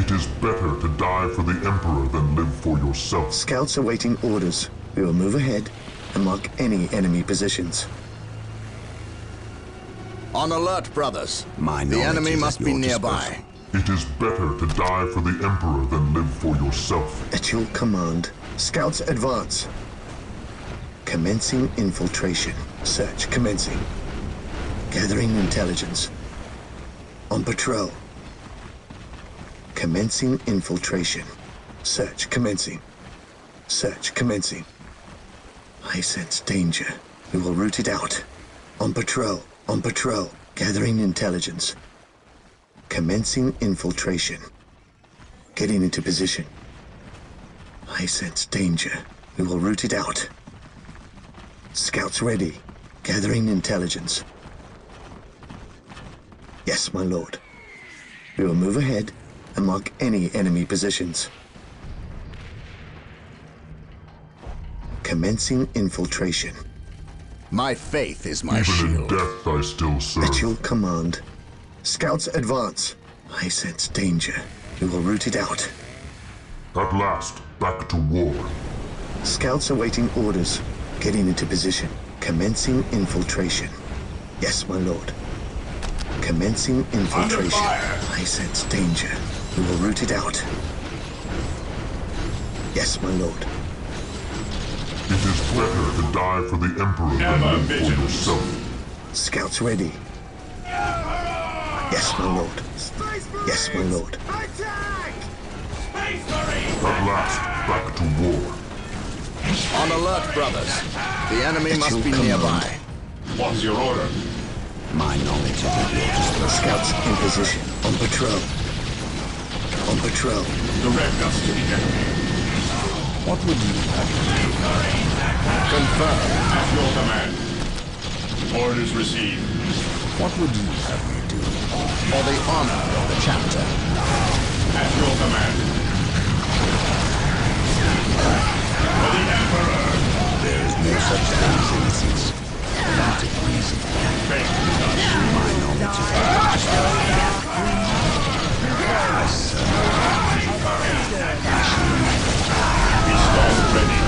It is better to die for the Emperor than live for yourself. Scouts awaiting orders. We will move ahead and mark any enemy positions. On alert, brothers. My The knowledge enemy is must at be your nearby. It is better to die for the Emperor than live for yourself. At your command, scouts advance. Commencing infiltration. Search commencing. Gathering intelligence. On patrol. Commencing infiltration. Search commencing. Search commencing. I sense danger. We will root it out. On patrol. On patrol. Gathering intelligence. Commencing infiltration. Getting into position. I sense danger. We will root it out. Scouts ready. Gathering intelligence. Yes, my lord. We will move ahead and mark any enemy positions. Commencing infiltration. My faith is my Even in shield. death, I still serve. At your command. Scouts advance. I sense danger. We will root it out. At last, back to war. Scouts awaiting orders. Getting into position. Commencing infiltration. Yes, my lord. Commencing infiltration. fire. I sense danger. We will root it out. Yes, my lord. It is better to die for the Emperor than Ever live for vigilant. yourself. Scouts ready. Yes, my lord. Yes, my lord. At last, back to war. On alert, brothers. The enemy At must your be command. nearby. What is your order? My knowledge is at your disposal. Scouts in position. On patrol. On patrol. Direct us to the enemy. What would you have me do? Confirm. At your command. Orders received. What would you have me do? For the honor of the chapter. At your command. For the Emperor. There is no such thing as innocence. Not of reason. Faith is our shield. My knowledge is at your disposal. I serve. Be strong ready.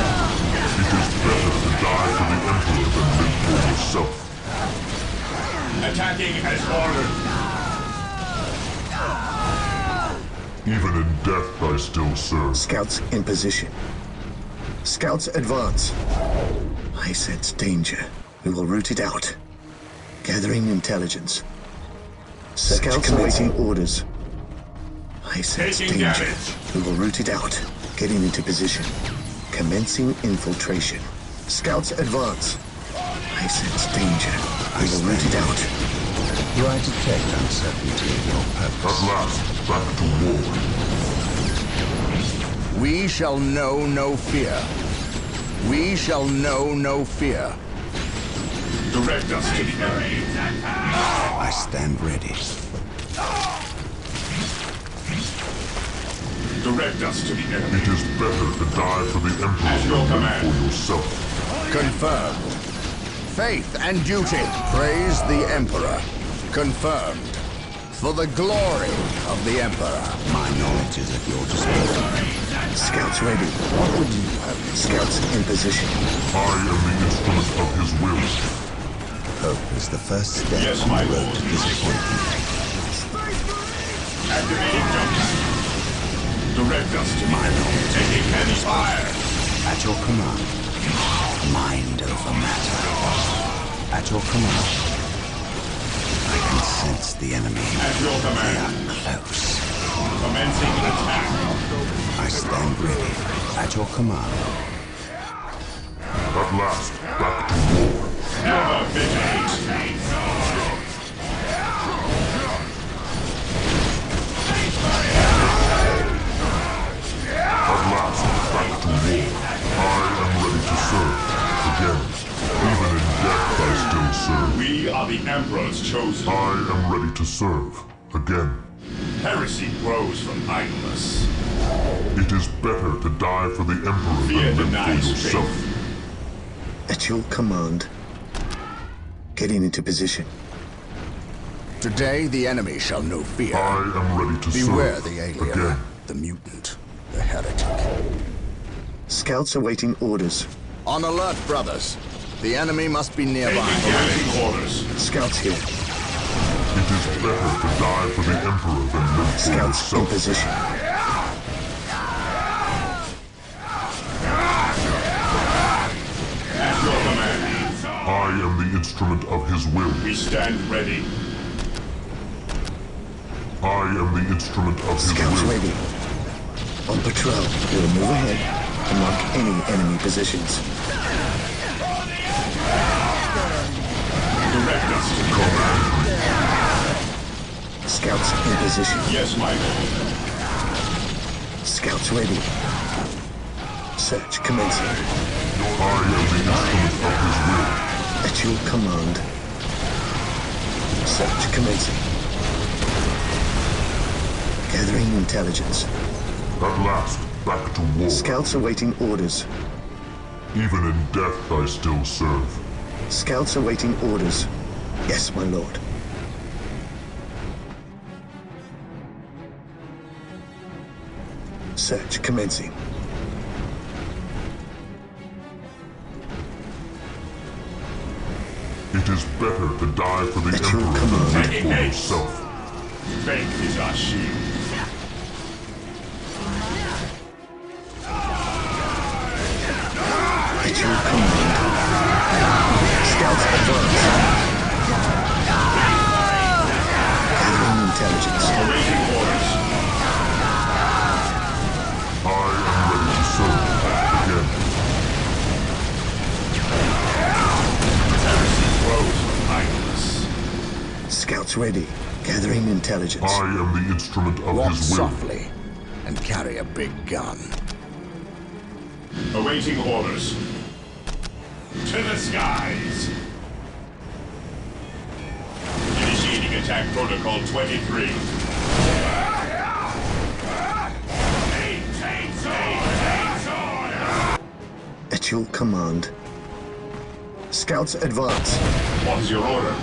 It is better to die for the Emperor than live for yourself. Attacking as ordered. Even in death, I still serve. Scouts in position. Scouts advance. I sense danger. We will root it out. Gathering intelligence. Scouts awaiting orders. I sense Taking danger. damage. We will root it out. Getting into position. Commencing infiltration. Scouts advance. I sense danger. We will root it out. Do I detect uncertainty in your purpose? At last, back to war. We shall know no fear. We shall know no fear. Direct us to the enemy. I stand ready. Direct us to the enemy. It is better to die for the Emperor At your than live command. for yourself. Confirmed. Faith and duty. Praise the Emperor. Confirmed. For the glory of the Emperor. My knowledge is at your disposal. Scouts ready. What would you have me? Scouts in position. I am the instrument of his will. Hope is the first step Yes, on my the road lord. to disappointment. Activating jump. Direct us to the enemy. Taking heavy fire. At your command. Mind over matter. At your command. I can sense the enemy. At your They command. are close. Commencing attack. I stand ready. At your command. At last, back to war. Never victory. At last, back to war. I am ready to serve. Again, even in death I still serve. We are the Emperor's chosen. I am ready to serve. Again. Heresy grows from idleness. It is better to die for the Emperor Fear than live for denies yourself. faith. At your command. Getting into position. Today, the enemy shall know fear. I am ready to Beware serve. the alien, Again. the mutant, the heretic. Scouts awaiting orders. On alert, brothers. The enemy must be nearby. Taking orders. Scouts here. It is better to die for the Emperor than live for Scouts in yourself. position. At your command. I am the instrument of his will. We stand ready. I am the instrument of his Scouts will. ready. On patrol. We'll move ahead and mark any enemy positions. Direct us to Command. Scouts in position. Yes, my lord. Scouts ready. Search commencing. I am the instrument of his will. At your command. Search commencing. Gathering intelligence. At last, back to war. Scouts awaiting orders. Even in death I still serve. Scouts awaiting orders. Yes, my lord. Search commencing. It is better to die for the At your Emperor command. than live for yourself. Faith is our shield. At your command. Scouts advance. Gathering intelligence. Awaiting orders. I am ready to serve. Again. Heresy grows from idleness. Scouts ready. Gathering intelligence. I am the instrument of Walk his will. softly and carry a big gun. Awaiting orders. To the skies. Initiating attack protocol 23. At your command. Scouts advance. What is your order?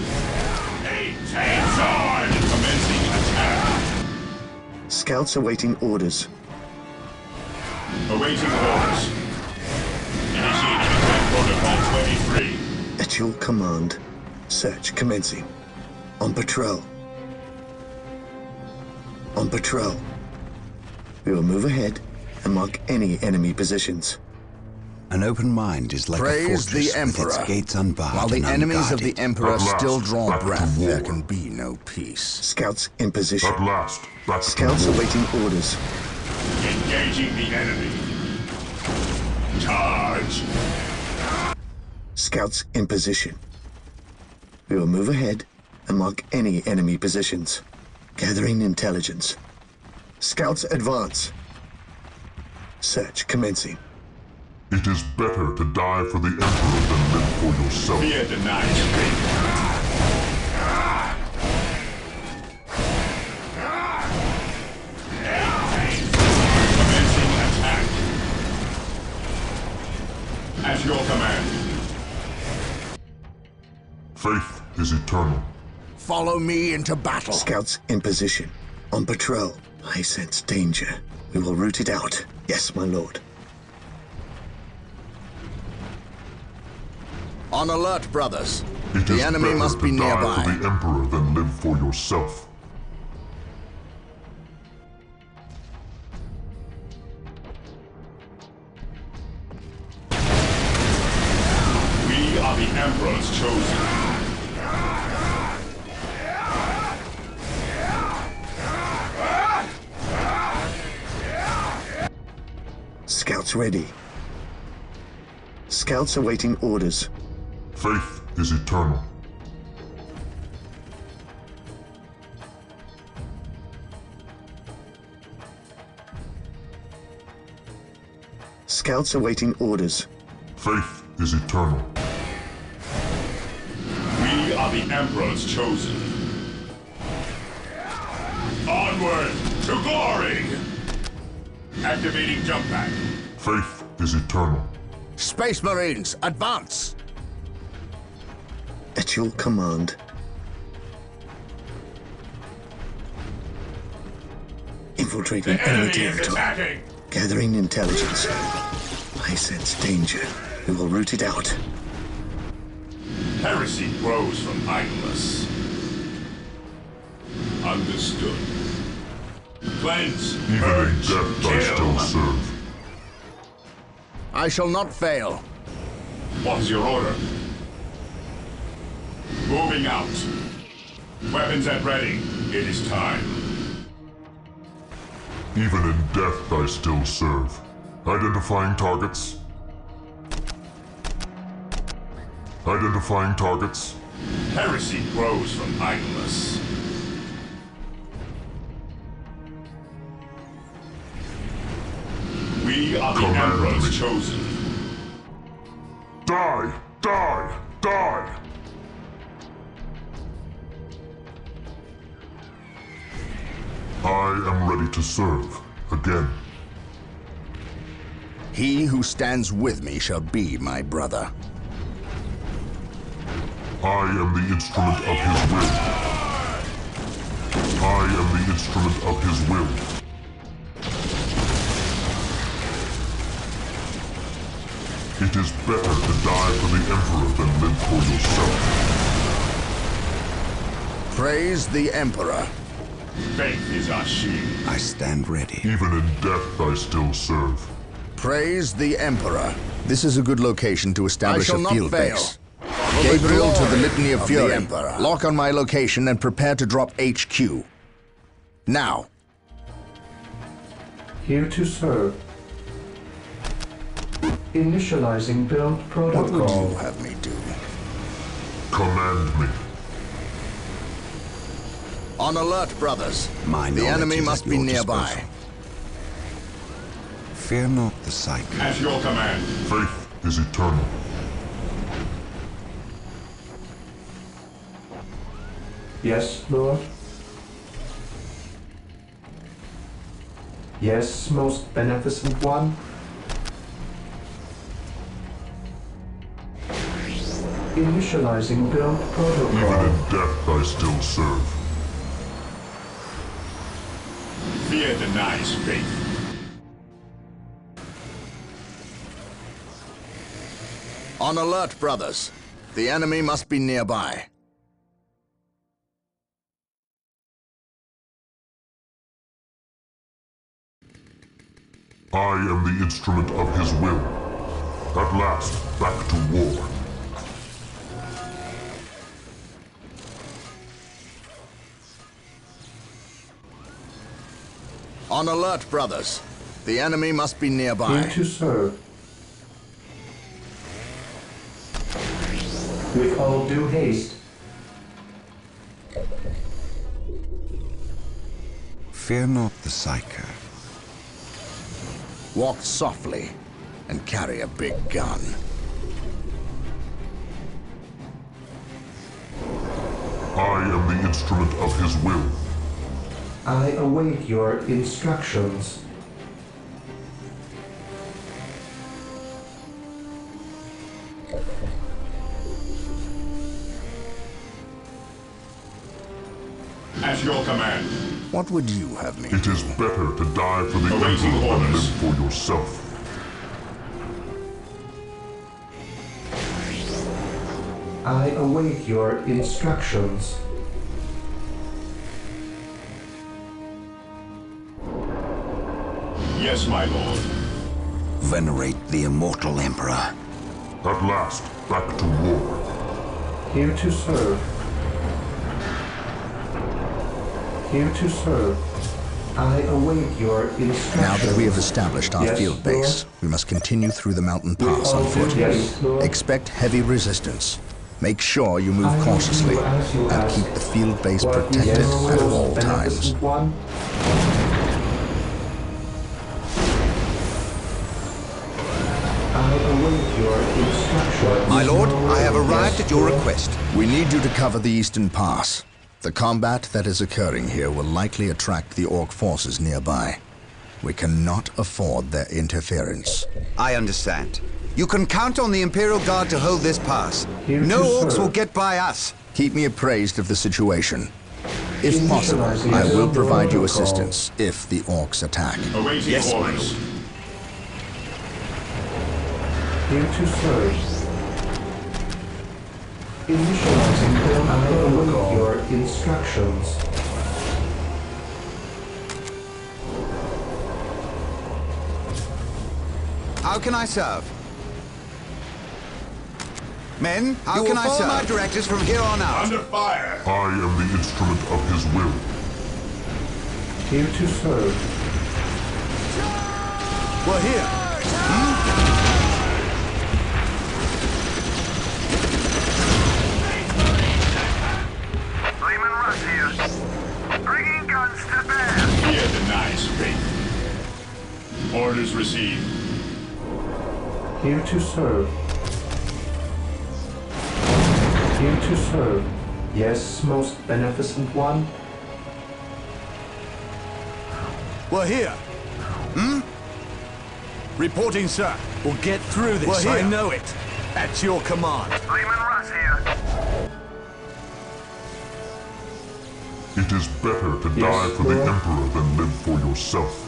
Commencing attack. Scouts awaiting orders. Awaiting orders. Initiating attack protocol 23. At your command. Search commencing. On patrol. On patrol. We will move ahead and mark any enemy positions. An open mind is like a Praise fortress the with Emperor. its gates unbarred While the and enemies of the unguarded. Emperor At last, still draw back to breath, there war. can be no peace. Scouts in position. At last, back to Scouts war. awaiting orders. Engaging the enemy. Charge. Scouts in position. We will move ahead and mark any enemy positions. Gathering intelligence. Scouts advance. Search commencing. It is better to die for the Emperor than live for yourself. Fear denies faith. Commencing attack. At your command. Faith is eternal. Follow me into battle. Scouts in position. On patrol. I sense danger. We will root it out. Yes, my lord. On alert, brothers. It The is enemy better must be to die nearby. for the Emperor than live for yourself. Emperor's chosen. Scouts ready. Scouts awaiting orders. Faith is eternal. Scouts awaiting orders. Faith is eternal. We are the Emperor's chosen. Onward to glory! Activating jump pack. Faith is eternal. Space Marines, advance! At your command. Infiltrating The enemy enemy is territory. attacking! Gathering intelligence. I sense danger. We will root it out. Heresy grows from idleness. Understood. Cleanse, Even in purge, death I still kill. serve. I shall not fail. What is your order? Moving out. Weapons at ready. It is time. Even in death I still serve. Identifying targets. Identifying targets. Heresy grows from idleness. We are the Command Emperor's me. chosen. Die! Die! Die! I am ready to serve. Again. He who stands with me shall be my brother. I am the instrument of his will. I am the instrument of his will. It is better to die for the Emperor than live for yourself. Praise the Emperor. Faith is our shield. I stand ready. Even in death I still serve. Praise the Emperor. This is a good location to establish a field base. For Gabriel to the glory Litany of the Fury. Emperor. Lock on my location and prepare to drop HQ. Now. Here to serve. Initializing build What would protocol. you have me do? Command me. On alert, brothers. My The knowledge enemy is must at be your nearby. disposal. Fear not the psyche. At your command. Faith is eternal. Yes, Lord. Yes, most beneficent one. Initializing build Even protocol. in death I still serve. Fear denies faith. On alert, brothers. The enemy must be nearby. I am the instrument of his will. At last, back to war. On alert, brothers. The enemy must be Here nearby. to serve. With all due haste. Fear not the psyche. Walk softly and carry a big gun. I am the instrument of his will. I await your instructions. At your command. What would you have me It do? is better to die for the Awaiting Emperor than orders. live for yourself. I await your instructions. Yes, my lord. Venerate the immortal Emperor. At last, back to war. Here to serve. Here to serve. I await your instructions. Now that we have established our Yes, field base, Lord. we must continue through the mountain With pass all on foot. due haste, Lord. Expect heavy resistance. Make sure you move I will cautiously do as you and ask. keep the field base What is protected your at will, all times. beneficent one? I await your instructions. My lord, I have arrived Yes, at your Lord. request. We need you to cover the eastern pass. The combat that is occurring here will likely attract the Orc forces nearby. We cannot afford their interference. I understand. You can count on the Imperial Guard to hold this pass. Here No to orcs serve. will get by us. Keep me appraised of the situation. If possible, Initializing I will provide you protocol. assistance if the Orcs attack. Awaiting Yes, my orders. lord. Here to serve. Initializing build protocol. Your instructions. How can I serve? Men, how can I serve? My directives from here on out. Under fire. I am the instrument of his will. Here to serve. We're here. Lehman Russ here. Bringing guns to bear. Fear denies faith. Orders received. Here to serve. Here to serve. Yes, most beneficent one. We're here. Reporting, sir. We'll get through this. We're here. I know it. At your command. Lehman Russ here. It is better to die for the Lord. Emperor than live for yourself.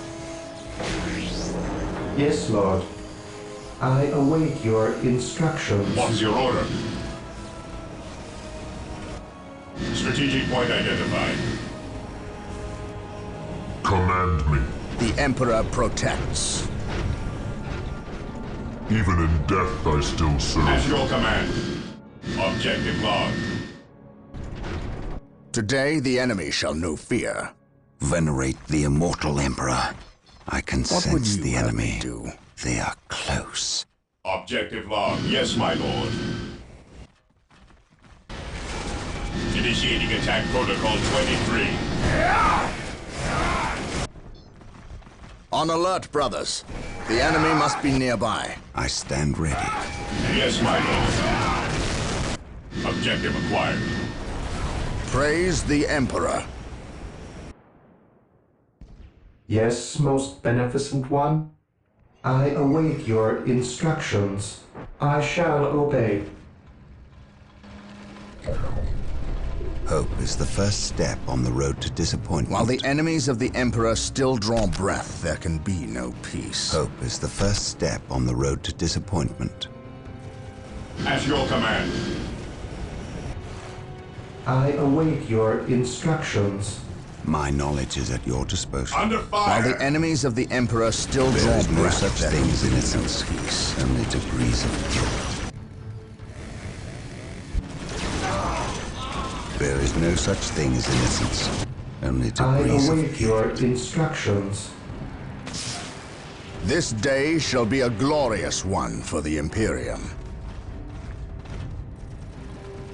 Yes, Lord. I await your instructions. What is your order? Strategic point identified. Command me. The Emperor protects. Even in death I still At serve. your command. Objective log. Today the enemy shall know fear. Venerate the immortal Emperor. I can What would sense you the have me enemy. do? They are close. Objective log. Yes, my lord. Initiating attack protocol 23. On alert, brothers. The enemy must be nearby. I stand ready. Yes, my lord. Objective acquired. Praise the Emperor. Yes, most beneficent one. I await your instructions. I shall obey. Hope is the first step on the road to disappointment. While the enemies of the Emperor still draw breath, there can be no peace. Hope is the first step on the road to disappointment. At your command. I await your instructions. My knowledge is at your disposal. Under While fire. the enemies of the Emperor still There draw is no breath, such there thing can as be no innocence. peace. Only degrees of guilt. There is no such thing as innocence. Only I degrees of await your guilt. instructions. This day shall be a glorious one for the Imperium.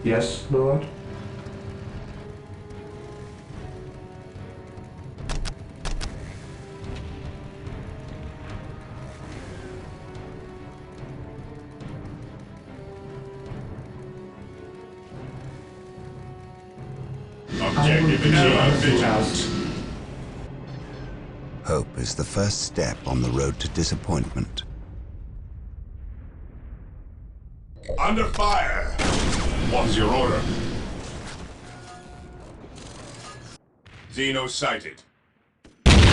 Yes, Lord. Objective do achieved. as you Vigilance. Hope is the first step on the road to disappointment. Under fire. What is your order? Xeno sighted. Taking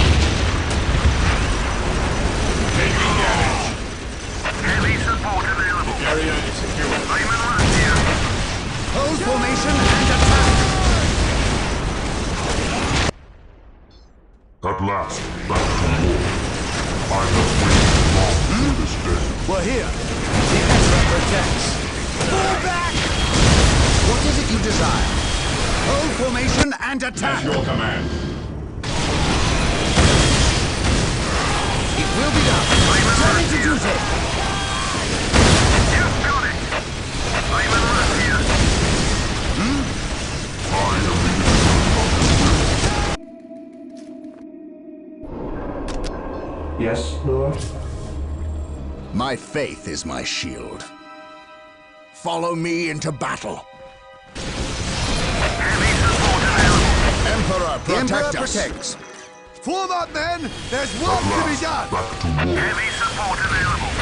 damage. Heavy support available. Area is secure. Lehman Russ here. Hold formation and attack! At last, back to war. I have waited long for this day. We're here. The Emperor protects. Fall back! What is it you desire? Hold formation and attack! At your command. It will be done. Returning to duty. You've got it! I'm in rush here. I am the instrument of his will. Yes, Lord? My faith is my shield. Follow me into battle. Heavy support available. Emperor, The Emperor protect us. protects. Form up, men! There's work to be done! Back to war. Heavy support available.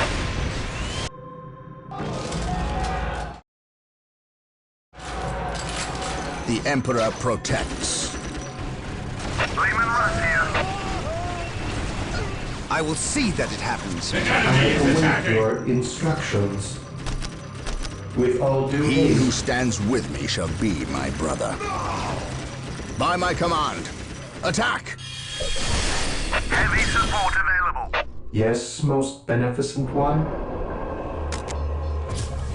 The Emperor protects. I'm in rush here. I will see that it happens. The I enemy is await attacking. your instructions. With all due He who haste, stands with me shall be my brother. By my command, attack! Heavy support available. yes, most beneficent one.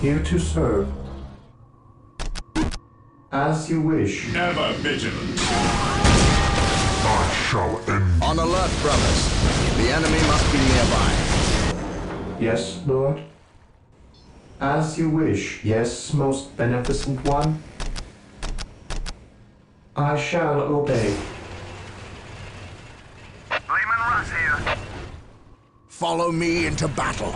Here to serve. As you wish. Ever vigilant. I shall end. On alert, brothers. The enemy must be nearby. Yes, Lord? As you wish, yes, most beneficent one. I shall obey. I'm in rush here. Follow me into battle.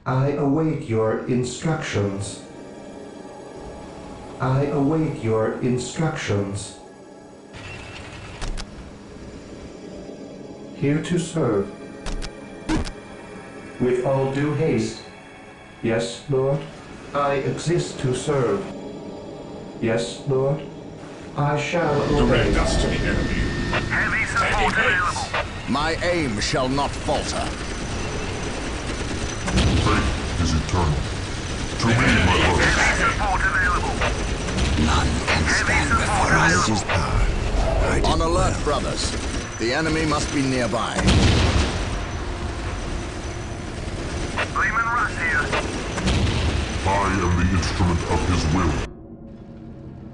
I await your instructions. I await your instructions. Here to serve. With all due haste. Yes, Lord. I exist to serve. Yes, Lord. I shall obey. Direct us to the enemy. Heavy support available. My aim shall not falter. Faith is eternal. To me, my brothers. Heavy support available. None can stand before Knowledge's power. I did On alert, well. brothers. The enemy must be nearby. I'm in rush here. I am the instrument of his will.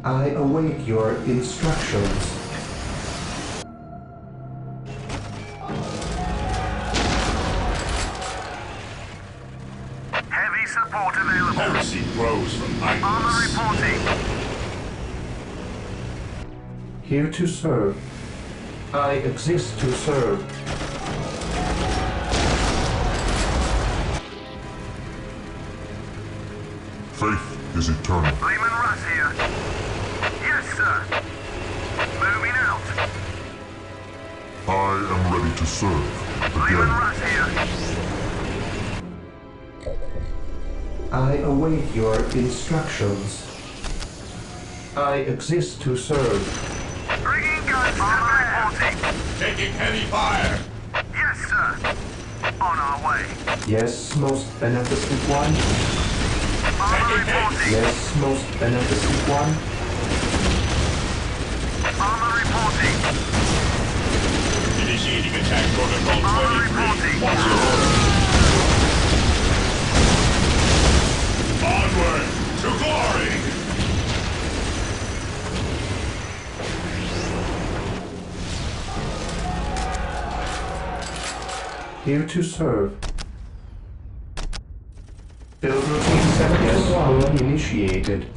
I await your instructions. Heavy support available. Heresy grows from Armor idleness. reporting. Here to serve. I exist to serve. Faith is eternal. I'm in rush here. Yes, sir. Moving out. I am ready to serve. I'm in Again. rush here. I await your instructions. I exist to serve. Bringing guns to bear. Reporting. Taking heavy fire. Yes, sir. On our way. Yes, most beneficent one. Armor reporting. Yes, most beneficent one. Armor reporting. Initiating attack protocol 23. What's your order? Onward to glory! Here to serve. Build routine 7 initiated.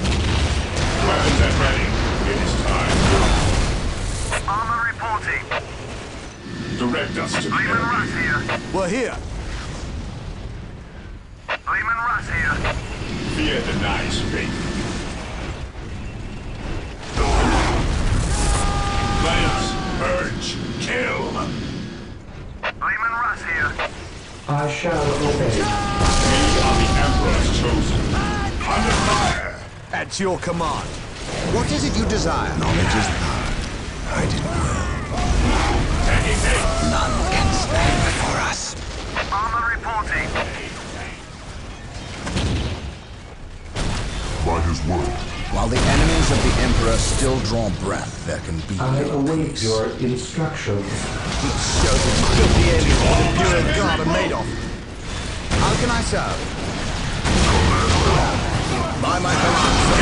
Weapons at ready. It is time. Armor reporting. Direct us to the I'm in enemy. rush here. We're here. I'm in rush here. Fear denies faith. Lance, purge, kill. I'm in rush here. I shall obey. We are the Emperor's chosen. Under fire. At your command. What is it you desire? Knowledge is power. I did well. Taking haste. None can stand before us. Armor reporting. By his word, While the enemies of the Emperor still draw breath, there can be I no await peace. your instructions. Shows us filthy aliens what the Bureau of Guard are made of. How can I serve? By my command, sir.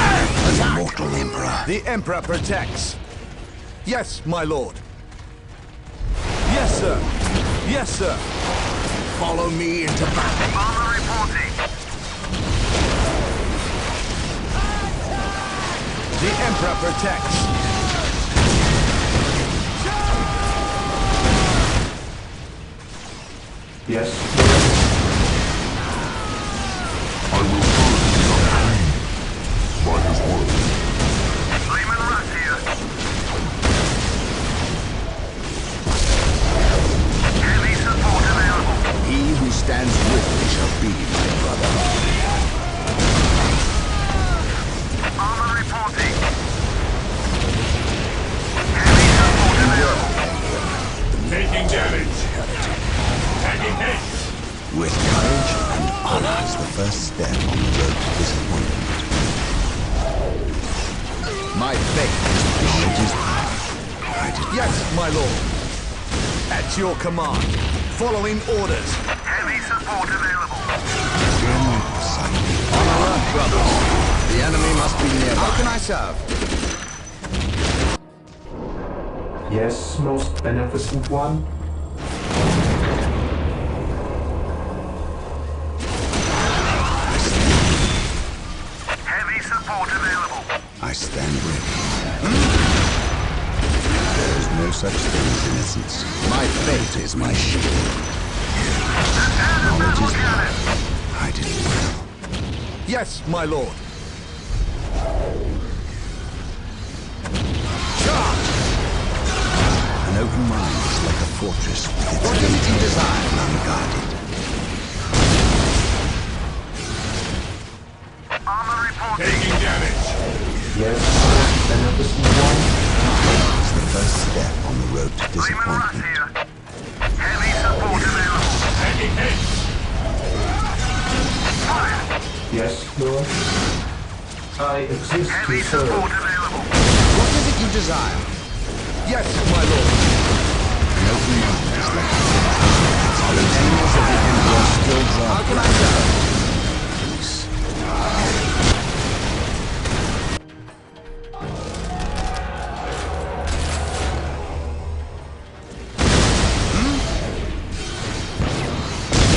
Attack! Immortal Emperor. The Emperor protects. Yes, my lord. Yes, sir. Yes, sir. Follow me into battle. Armor reporting. The Emperor protects. Yes. I will burn the by his word. Lehman Russ here. Heavy support available. He who stands with me shall be my brother. Armor reporting. Heavy support available. Taking damage. Taking hit. With courage and honor is the first step on the road to disappointment. My faith is my Knowledge is shield. power. I did Yes, my lord. At your command. Following orders. Heavy support available. fear not, son. On alert, brothers. The enemy must be nearby. How can I serve? Yes, most beneficent one. Heavy support available. I stand ready. There is no such thing as innocence. My faith is my shield. Knowledge is power. I did well. Yes, my lord. An open mind is like a fortress with its What is it you gates desire? open and unguarded. Armor reporting. Taking damage. Yes, most beneficent one. It's the first step on the road to Lehman Russ disappointment. here. Heavy support available. Taking hit. Fire. Yes, Lord. I exist Heavy to serve. support available. What is it you desire? Yes, my lord. An open mind is like a fortress. While the enemies of the Emperor still draw How can I breath, serve? peace.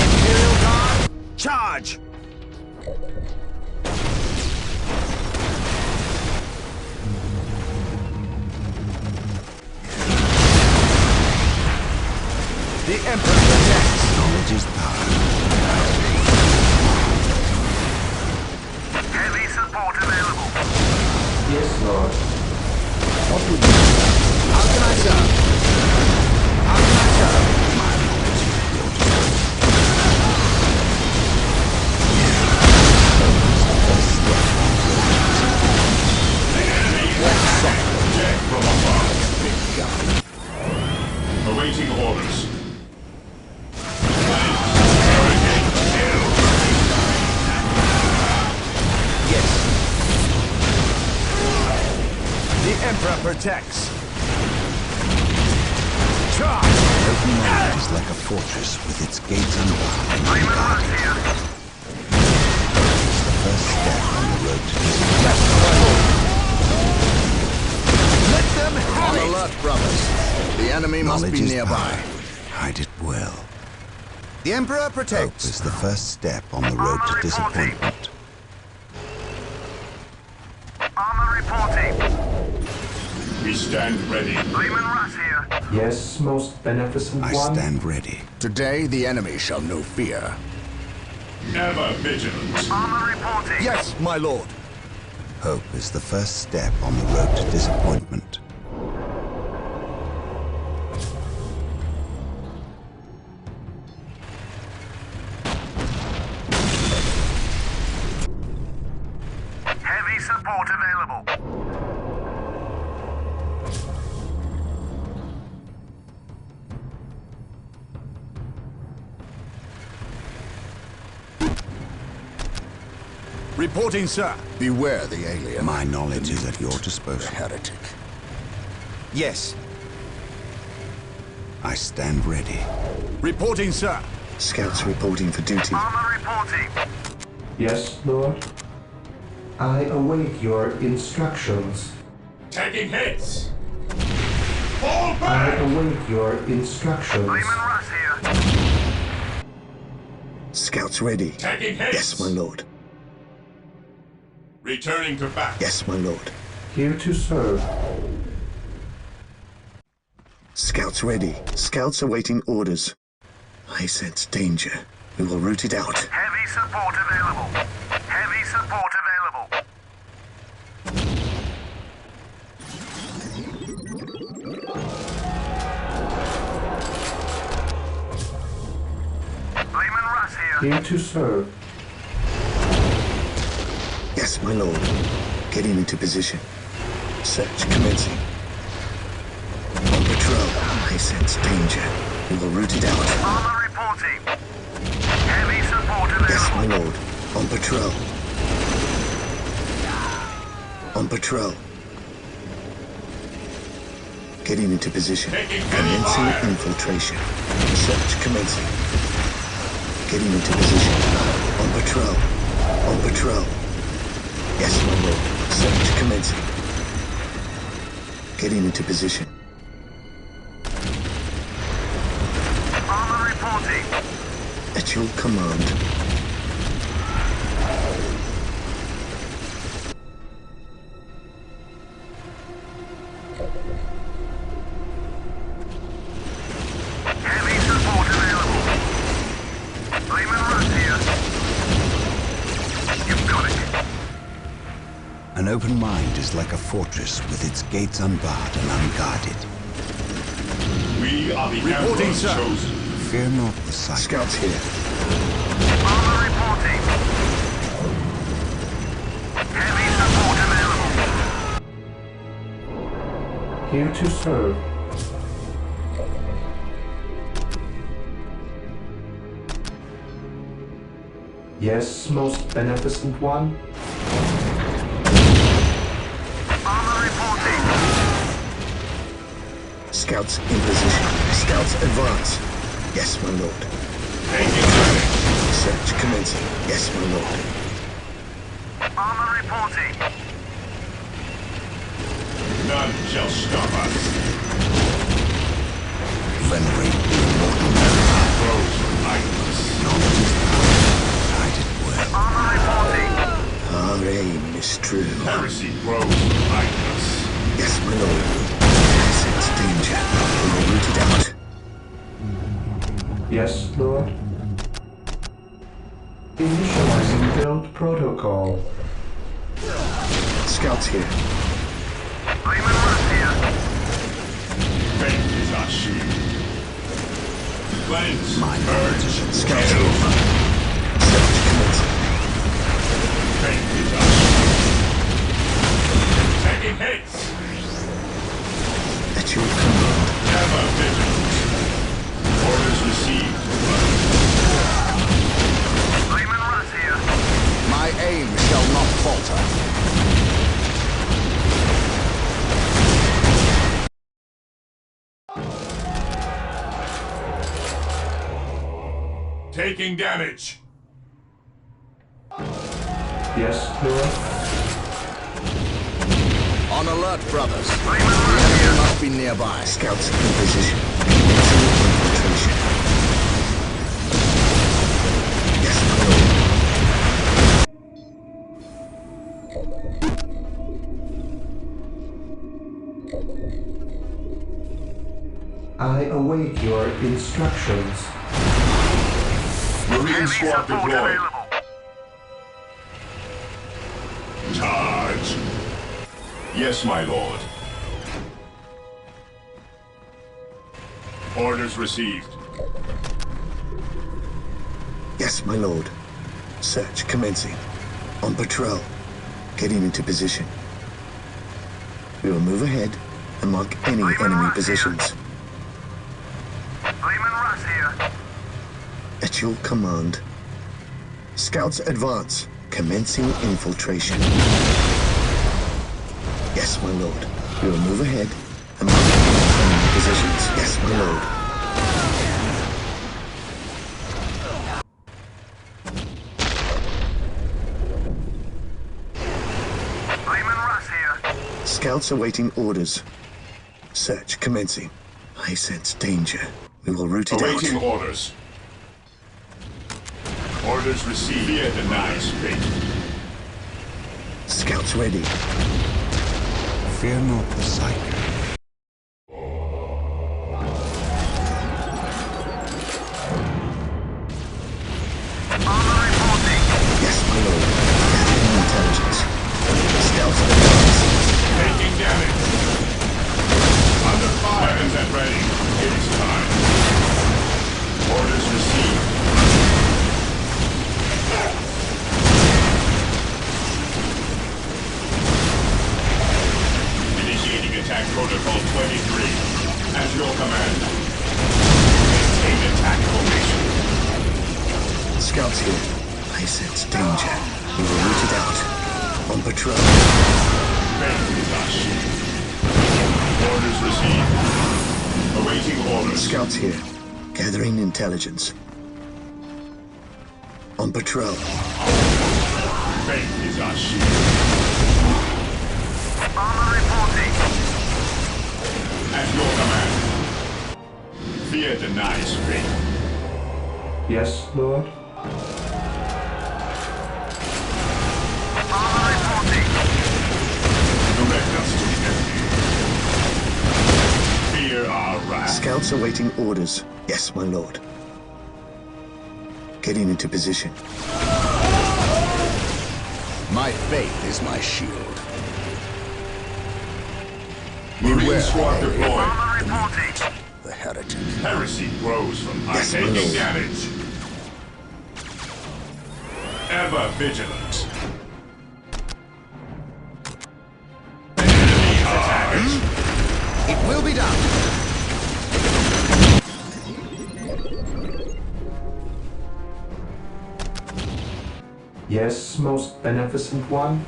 Imperial Guard, charge! The Emperor protects. Knowledge is power. Heavy support available. Yes, Lord. What would you do? How can I serve? How can I serve? My lords, your desire. First step on the road to disappointment. The enemy is attacking. Check from above. Awaiting orders. Yes. The Emperor protects. Charge! An open mind is like a fortress with its gates unbarred and Lehman Russ unguarded. here. It's the first step on the road to disappointment. Yes, my lord. Let them On have it! alert, brothers. The enemy must Knowledge be is nearby. power. Hide it well. The Emperor Hope protects. is the first step on the road to disappointment. Armor reporting. We stand ready. Lehman Russ here. Yes, most beneficent I one. stand ready. Today, the enemy shall know fear. Ever vigilant. Armor reporting. Yes, my lord. Hope is the first step on the road to disappointment. Heavy support available. Reporting, sir. Beware the alien. My knowledge is at your disposal. Heretic. Yes. I stand ready. Reporting, sir. Scouts reporting for duty. Armor reporting. Yes, Lord? I await your instructions. Taking hits! Fall I back! await your instructions. Lehman Russ here. Scouts ready. Taking hits! Yes, my lord. Returning to back. Yes, my lord. Here to serve. Scouts ready. Scouts awaiting orders. I sense danger. We will root it out. Heavy support available. Heavy support available. Lehman Russ here. Here to serve. Yes, my lord. Getting into position. Search commencing. On patrol. I sense danger. We will root it out. Armor reporting. Heavy support available. Yes, my lord. On patrol. On patrol. Getting into position. Taking heavy Commencing fire. infiltration. Search commencing. Getting into position. On patrol. On patrol. Yes, my lord. Search commencing. Getting into position. Armor reporting. At your command. Heavy support available. Lehman Russ here. You've got it. An open mind is like a fortress with its gates unbarred and unguarded. We are the Reporting, Emperor's sir. chosen. Fear not the sight. Scouts here. Armor reporting. Heavy support available. Here to serve. Yes, most beneficent one. Armor reporting. Scouts in position. Scouts advance. Yes, my lord. Taking damage. Search commencing. Yes, my lord. Armor reporting. None shall stop us. Venerate the immortal. Those lightless. Knowledge is power. Guide it well. Armor reporting. Our aim is true. Heresy grows lightless. Yes, my lord. I sense danger. We will root it out. Yes, Lord? Initializing build protocol. Scouts here. Lehman Russ here. Faith is our shield. Cleanse. My knowledge is at Scouts here. Search commencing. Faith is our shield. Taking hits. At your command. Ever vigilant. Orders received. Lehman Russ here. My aim shall not falter. Taking damage. Yes, Lord? On alert, brothers. The Lehman Russ enemy here. must be nearby. Scouts in position. Commencing infiltration. Yes, my lord. I await your instructions. Marine Heavy squad support deployed. available. Charge. Yes, my lord. Orders received. Yes, my lord. Search commencing. On patrol. Getting into position. We will move ahead and mark any Lehman enemy Russ positions. Lehman Russ here. At your command. Scouts advance. Commencing infiltration. Yes, my lord. We will move ahead and mark enemy positions. Yes, my lord. Scouts awaiting orders. Search commencing. I sense danger. We will root it out. Awaiting orders. Orders received. Fear denies fate. Scouts ready. Fear not the sight. Yes, my lord. Gathering intelligence. Scouts advance. Taking damage. Under fire. Weapons at ready. It is time. Orders received. Initiating attack protocol 23. At your command. Maintain attack formation. Scouts here. I sense danger. We will root it out. On patrol. Faith is our shield. Orders received. Awaiting orders. Scouts here. Gathering intelligence. On patrol. Faith is our shield. Armor reporting. At your command. Fear denies faith. Yes, Lord? Armor reporting. Direct us to the enemy. Fear our wrath. Scouts awaiting orders. Yes, my lord. Getting into position. My faith is my shield. Marine squad deployed. Armor reporting. The heretic. Heresy grows from Yes, my taking lord. damage. Ever vigilant. The enemy is attacking. It will be done. Yes, most beneficent one?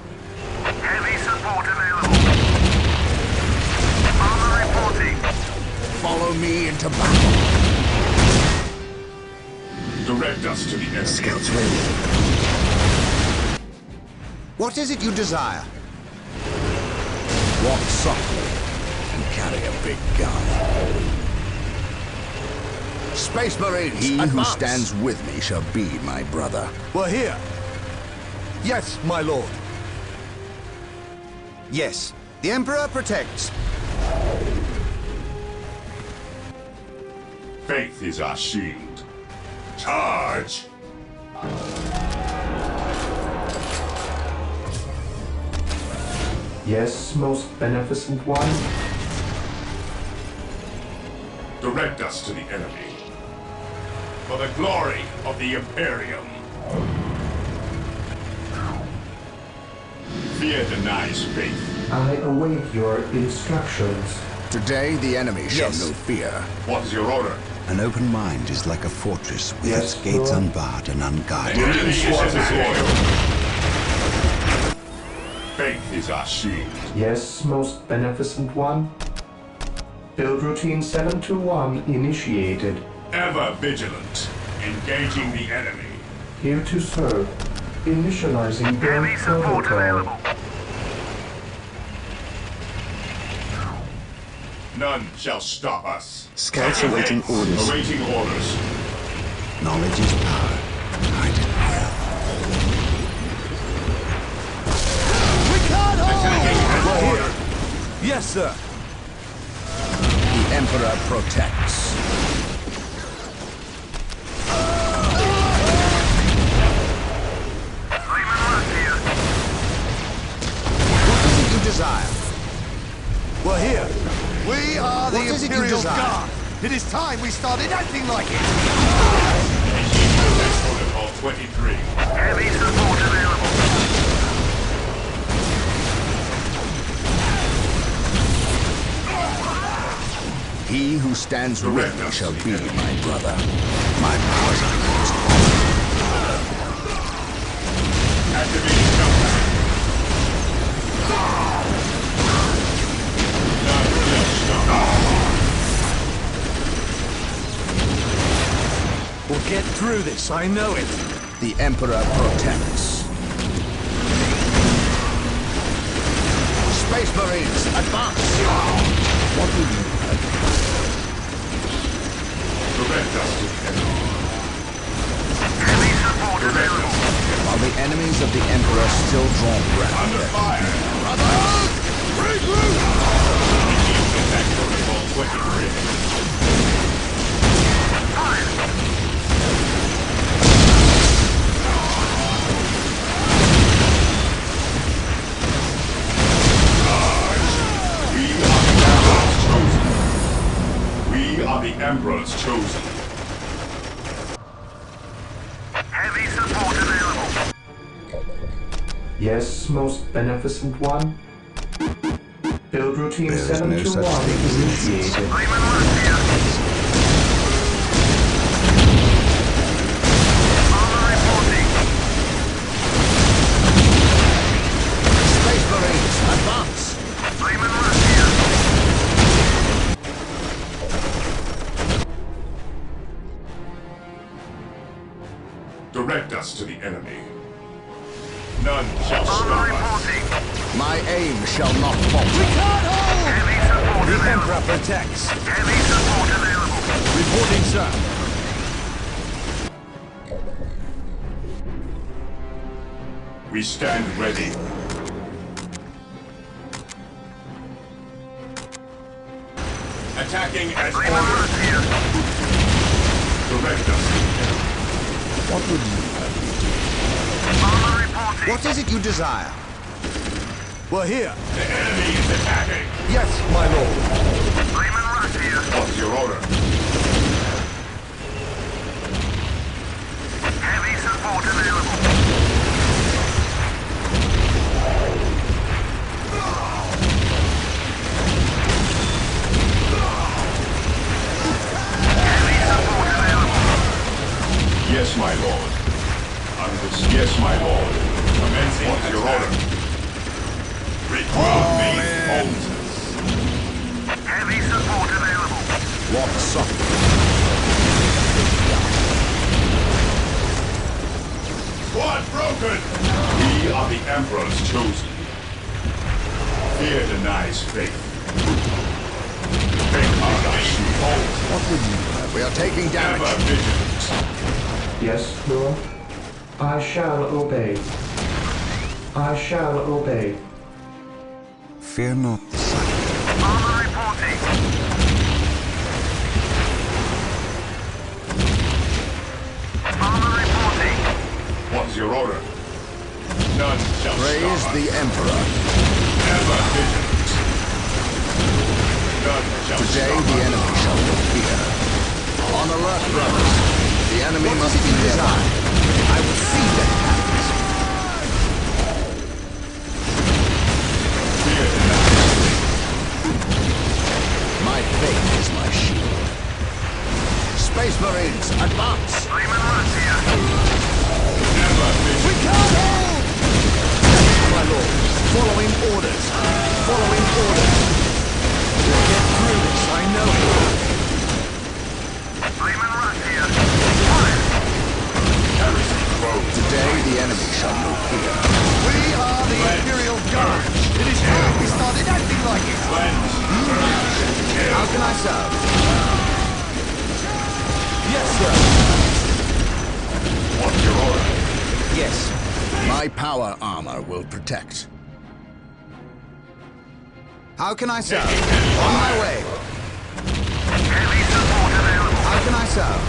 Heavy support available. Armor reporting. Follow me into battle. Direct us to the enemy. Scouts ready. What is it you desire? Walk softly and carry a big gun. Space Marines, he who stands with me shall be my brother. We're here. Yes, my lord. Yes, the Emperor protects. Faith is our shield. Charge! Yes, most beneficent one? Direct us to the enemy. For the glory of the Imperium. Fear denies faith. I await your instructions. Today the enemy shall Yes. know fear. What is your order? An open mind is like a fortress with Yes, its gates Lord. unbarred and The unguarded. enemy is squad attacking. Faith is our shield. Yes, most beneficent one? Build routine 721 initiated. Ever vigilant. Engaging the enemy. Here to serve. Initializing build Heavy support protocol. available. None shall stop us. Scouts awaiting orders. Awaiting orders. Knowledge is power. Hide it well. Attacking as ordered. Yes, sir. The Emperor protects. What is it you desire? We're here. We are the What is it you Imperial desire? Guard. It is time we started acting like it. Attack protocol 23. Heavy support available. He who stands with me shall be my brother. My powers are used. Activating Campaing. None shall stop us. We'll get through this, I know it. The Emperor protects. Space Marines, advance! What will you have? Prevent us to enemy. Heavy support available. While the enemies of the Emperor still draw breath. Under fire! Brothers! Regroup! Attack protocol 23. We are the Emperor's chosen. Heavy support available. Yes, most beneficent one. Build routine There is no 721 such thing as initiated. Lyman Russia. Armor reporting. Space Marines, advance! Lyman Russia. Direct us to the enemy. None shall Armor stop us. reporting. My aim shall not falter. Heavy support The available. Emperor protects. Heavy support available. Reporting, sir. We stand ready. Attacking as Lyman ordered. Russia. Direct us to the enemy. What would you have? Armor reporting. What is it you desire? We're here. The enemy is attacking. Yes, my lord. Lyman Russia. What's your order? Heavy support available. Heavy support available. Yes, my lord. Yes, my lord. Commencing what's your order? Recruit these bolters. Heavy support available. What softly? Squad broken! We are the Emperor's chosen. Fear denies faith. Incarnation bolt. What would you have? We are taking Ever damage. vigilant. Yes, Lord. I shall obey. I shall obey. Fear not the sight. Armor reporting. Armor reporting. What's your order? None shall Praise stop the us. Emperor. Ever vigilant. None shall Today stop the us. enemy shall know fear. On alert, brothers. The enemy must be nearby. I will see that it happens. Fear denies. My faith is my shield. Space Marines, advance! Lyman Russia. Ever vigilant. My lord. Following orders. Following orders. We'll get through this, I know it. Lyman Russia. Heresy grows. Today the enemy shall know fear. We are the Imperial Guard. It is time we started acting like it. Cleanse. Purge. How can I serve? Yes, sir. What's your order? Yes. My power armor will protect. How can I serve? On my way. Heavy support available. How can I serve?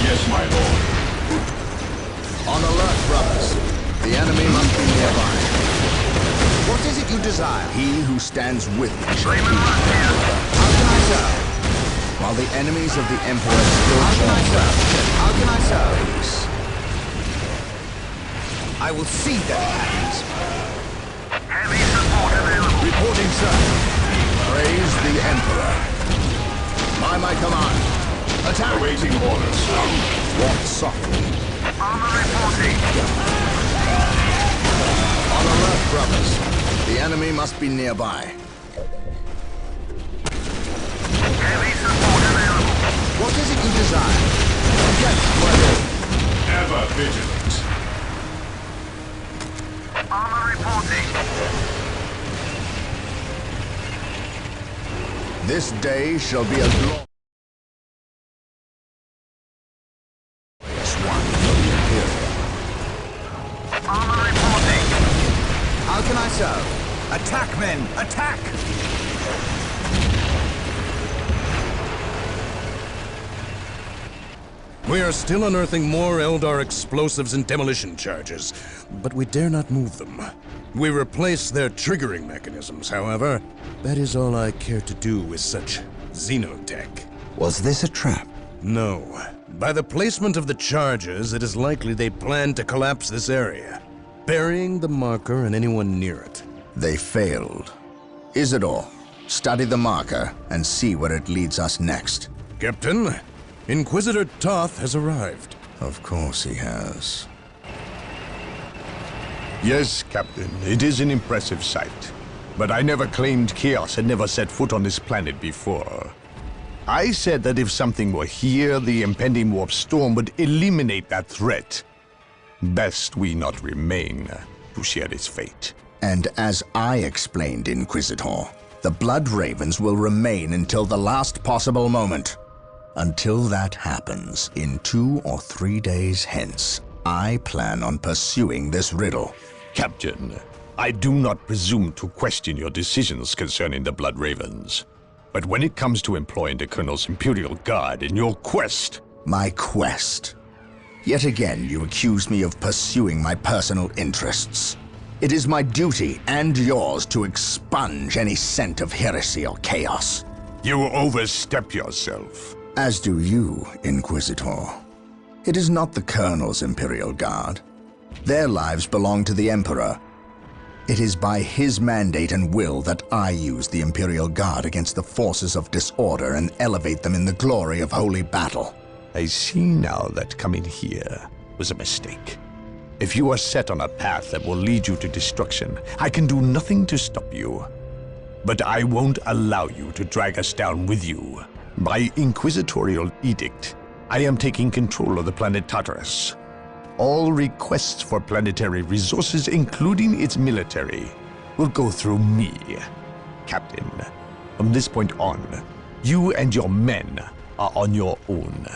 Yes, my lord. On alert, brothers. The enemy must be nearby. What is it you desire? He who stands with me shall Lyman be. Russia. How can I serve? While the enemies of the Emperor still How can I serve? How can I serve? I will see that it happens. Heavy support available. Reporting, sir. Praise the Emperor. By my command. Attack! Awaiting orders. Walk softly. Armor reporting. brothers. The enemy must be nearby. Heavy support available. What is it you desire? Get ready. Ever vigilant. Armor reporting. This day shall be a glorious one for the Imperium. Armor reporting. How can I serve? Attack, men! Attack! We are still unearthing more Eldar explosives and demolition charges, but we dare not move them. We replace their triggering mechanisms, however. That is all I care to do with such xenotech. Was this a trap? No. By the placement of the charges, it is likely they plan to collapse this area, burying the marker and anyone near it. They failed. Isidore, study the marker and see where it leads us next. Captain, Inquisitor Toth has arrived. Of course he has. Yes, Captain, it is an impressive sight. But I never claimed Chaos had never set foot on this planet before. I said that if something were here, the impending warp storm would eliminate that threat. Best we not remain to share its fate. And as I explained, Inquisitor, the Blood Ravens will remain until the last possible moment. Until that happens, in 2 or 3 days hence, I plan on pursuing this riddle. Captain, I do not presume to question your decisions concerning the Blood Ravens. But when it comes to employing the Colonel's Imperial Guard in your quest... My quest? Yet again you accuse me of pursuing my personal interests. It is my duty, and yours, to expunge any scent of heresy or chaos. You overstep yourself. As do you, Inquisitor. It is not the Colonel's Imperial Guard. Their lives belong to the Emperor. It is by his mandate and will that I use the Imperial Guard against the forces of disorder and elevate them in the glory of holy battle. I see now that coming here was a mistake. If you are set on a path that will lead you to destruction, I can do nothing to stop you. But I won't allow you to drag us down with you. By inquisitorial edict, I am taking control of the planet Tartarus. All requests for planetary resources, including its military, will go through me. Captain, from this point on, you and your men are on your own.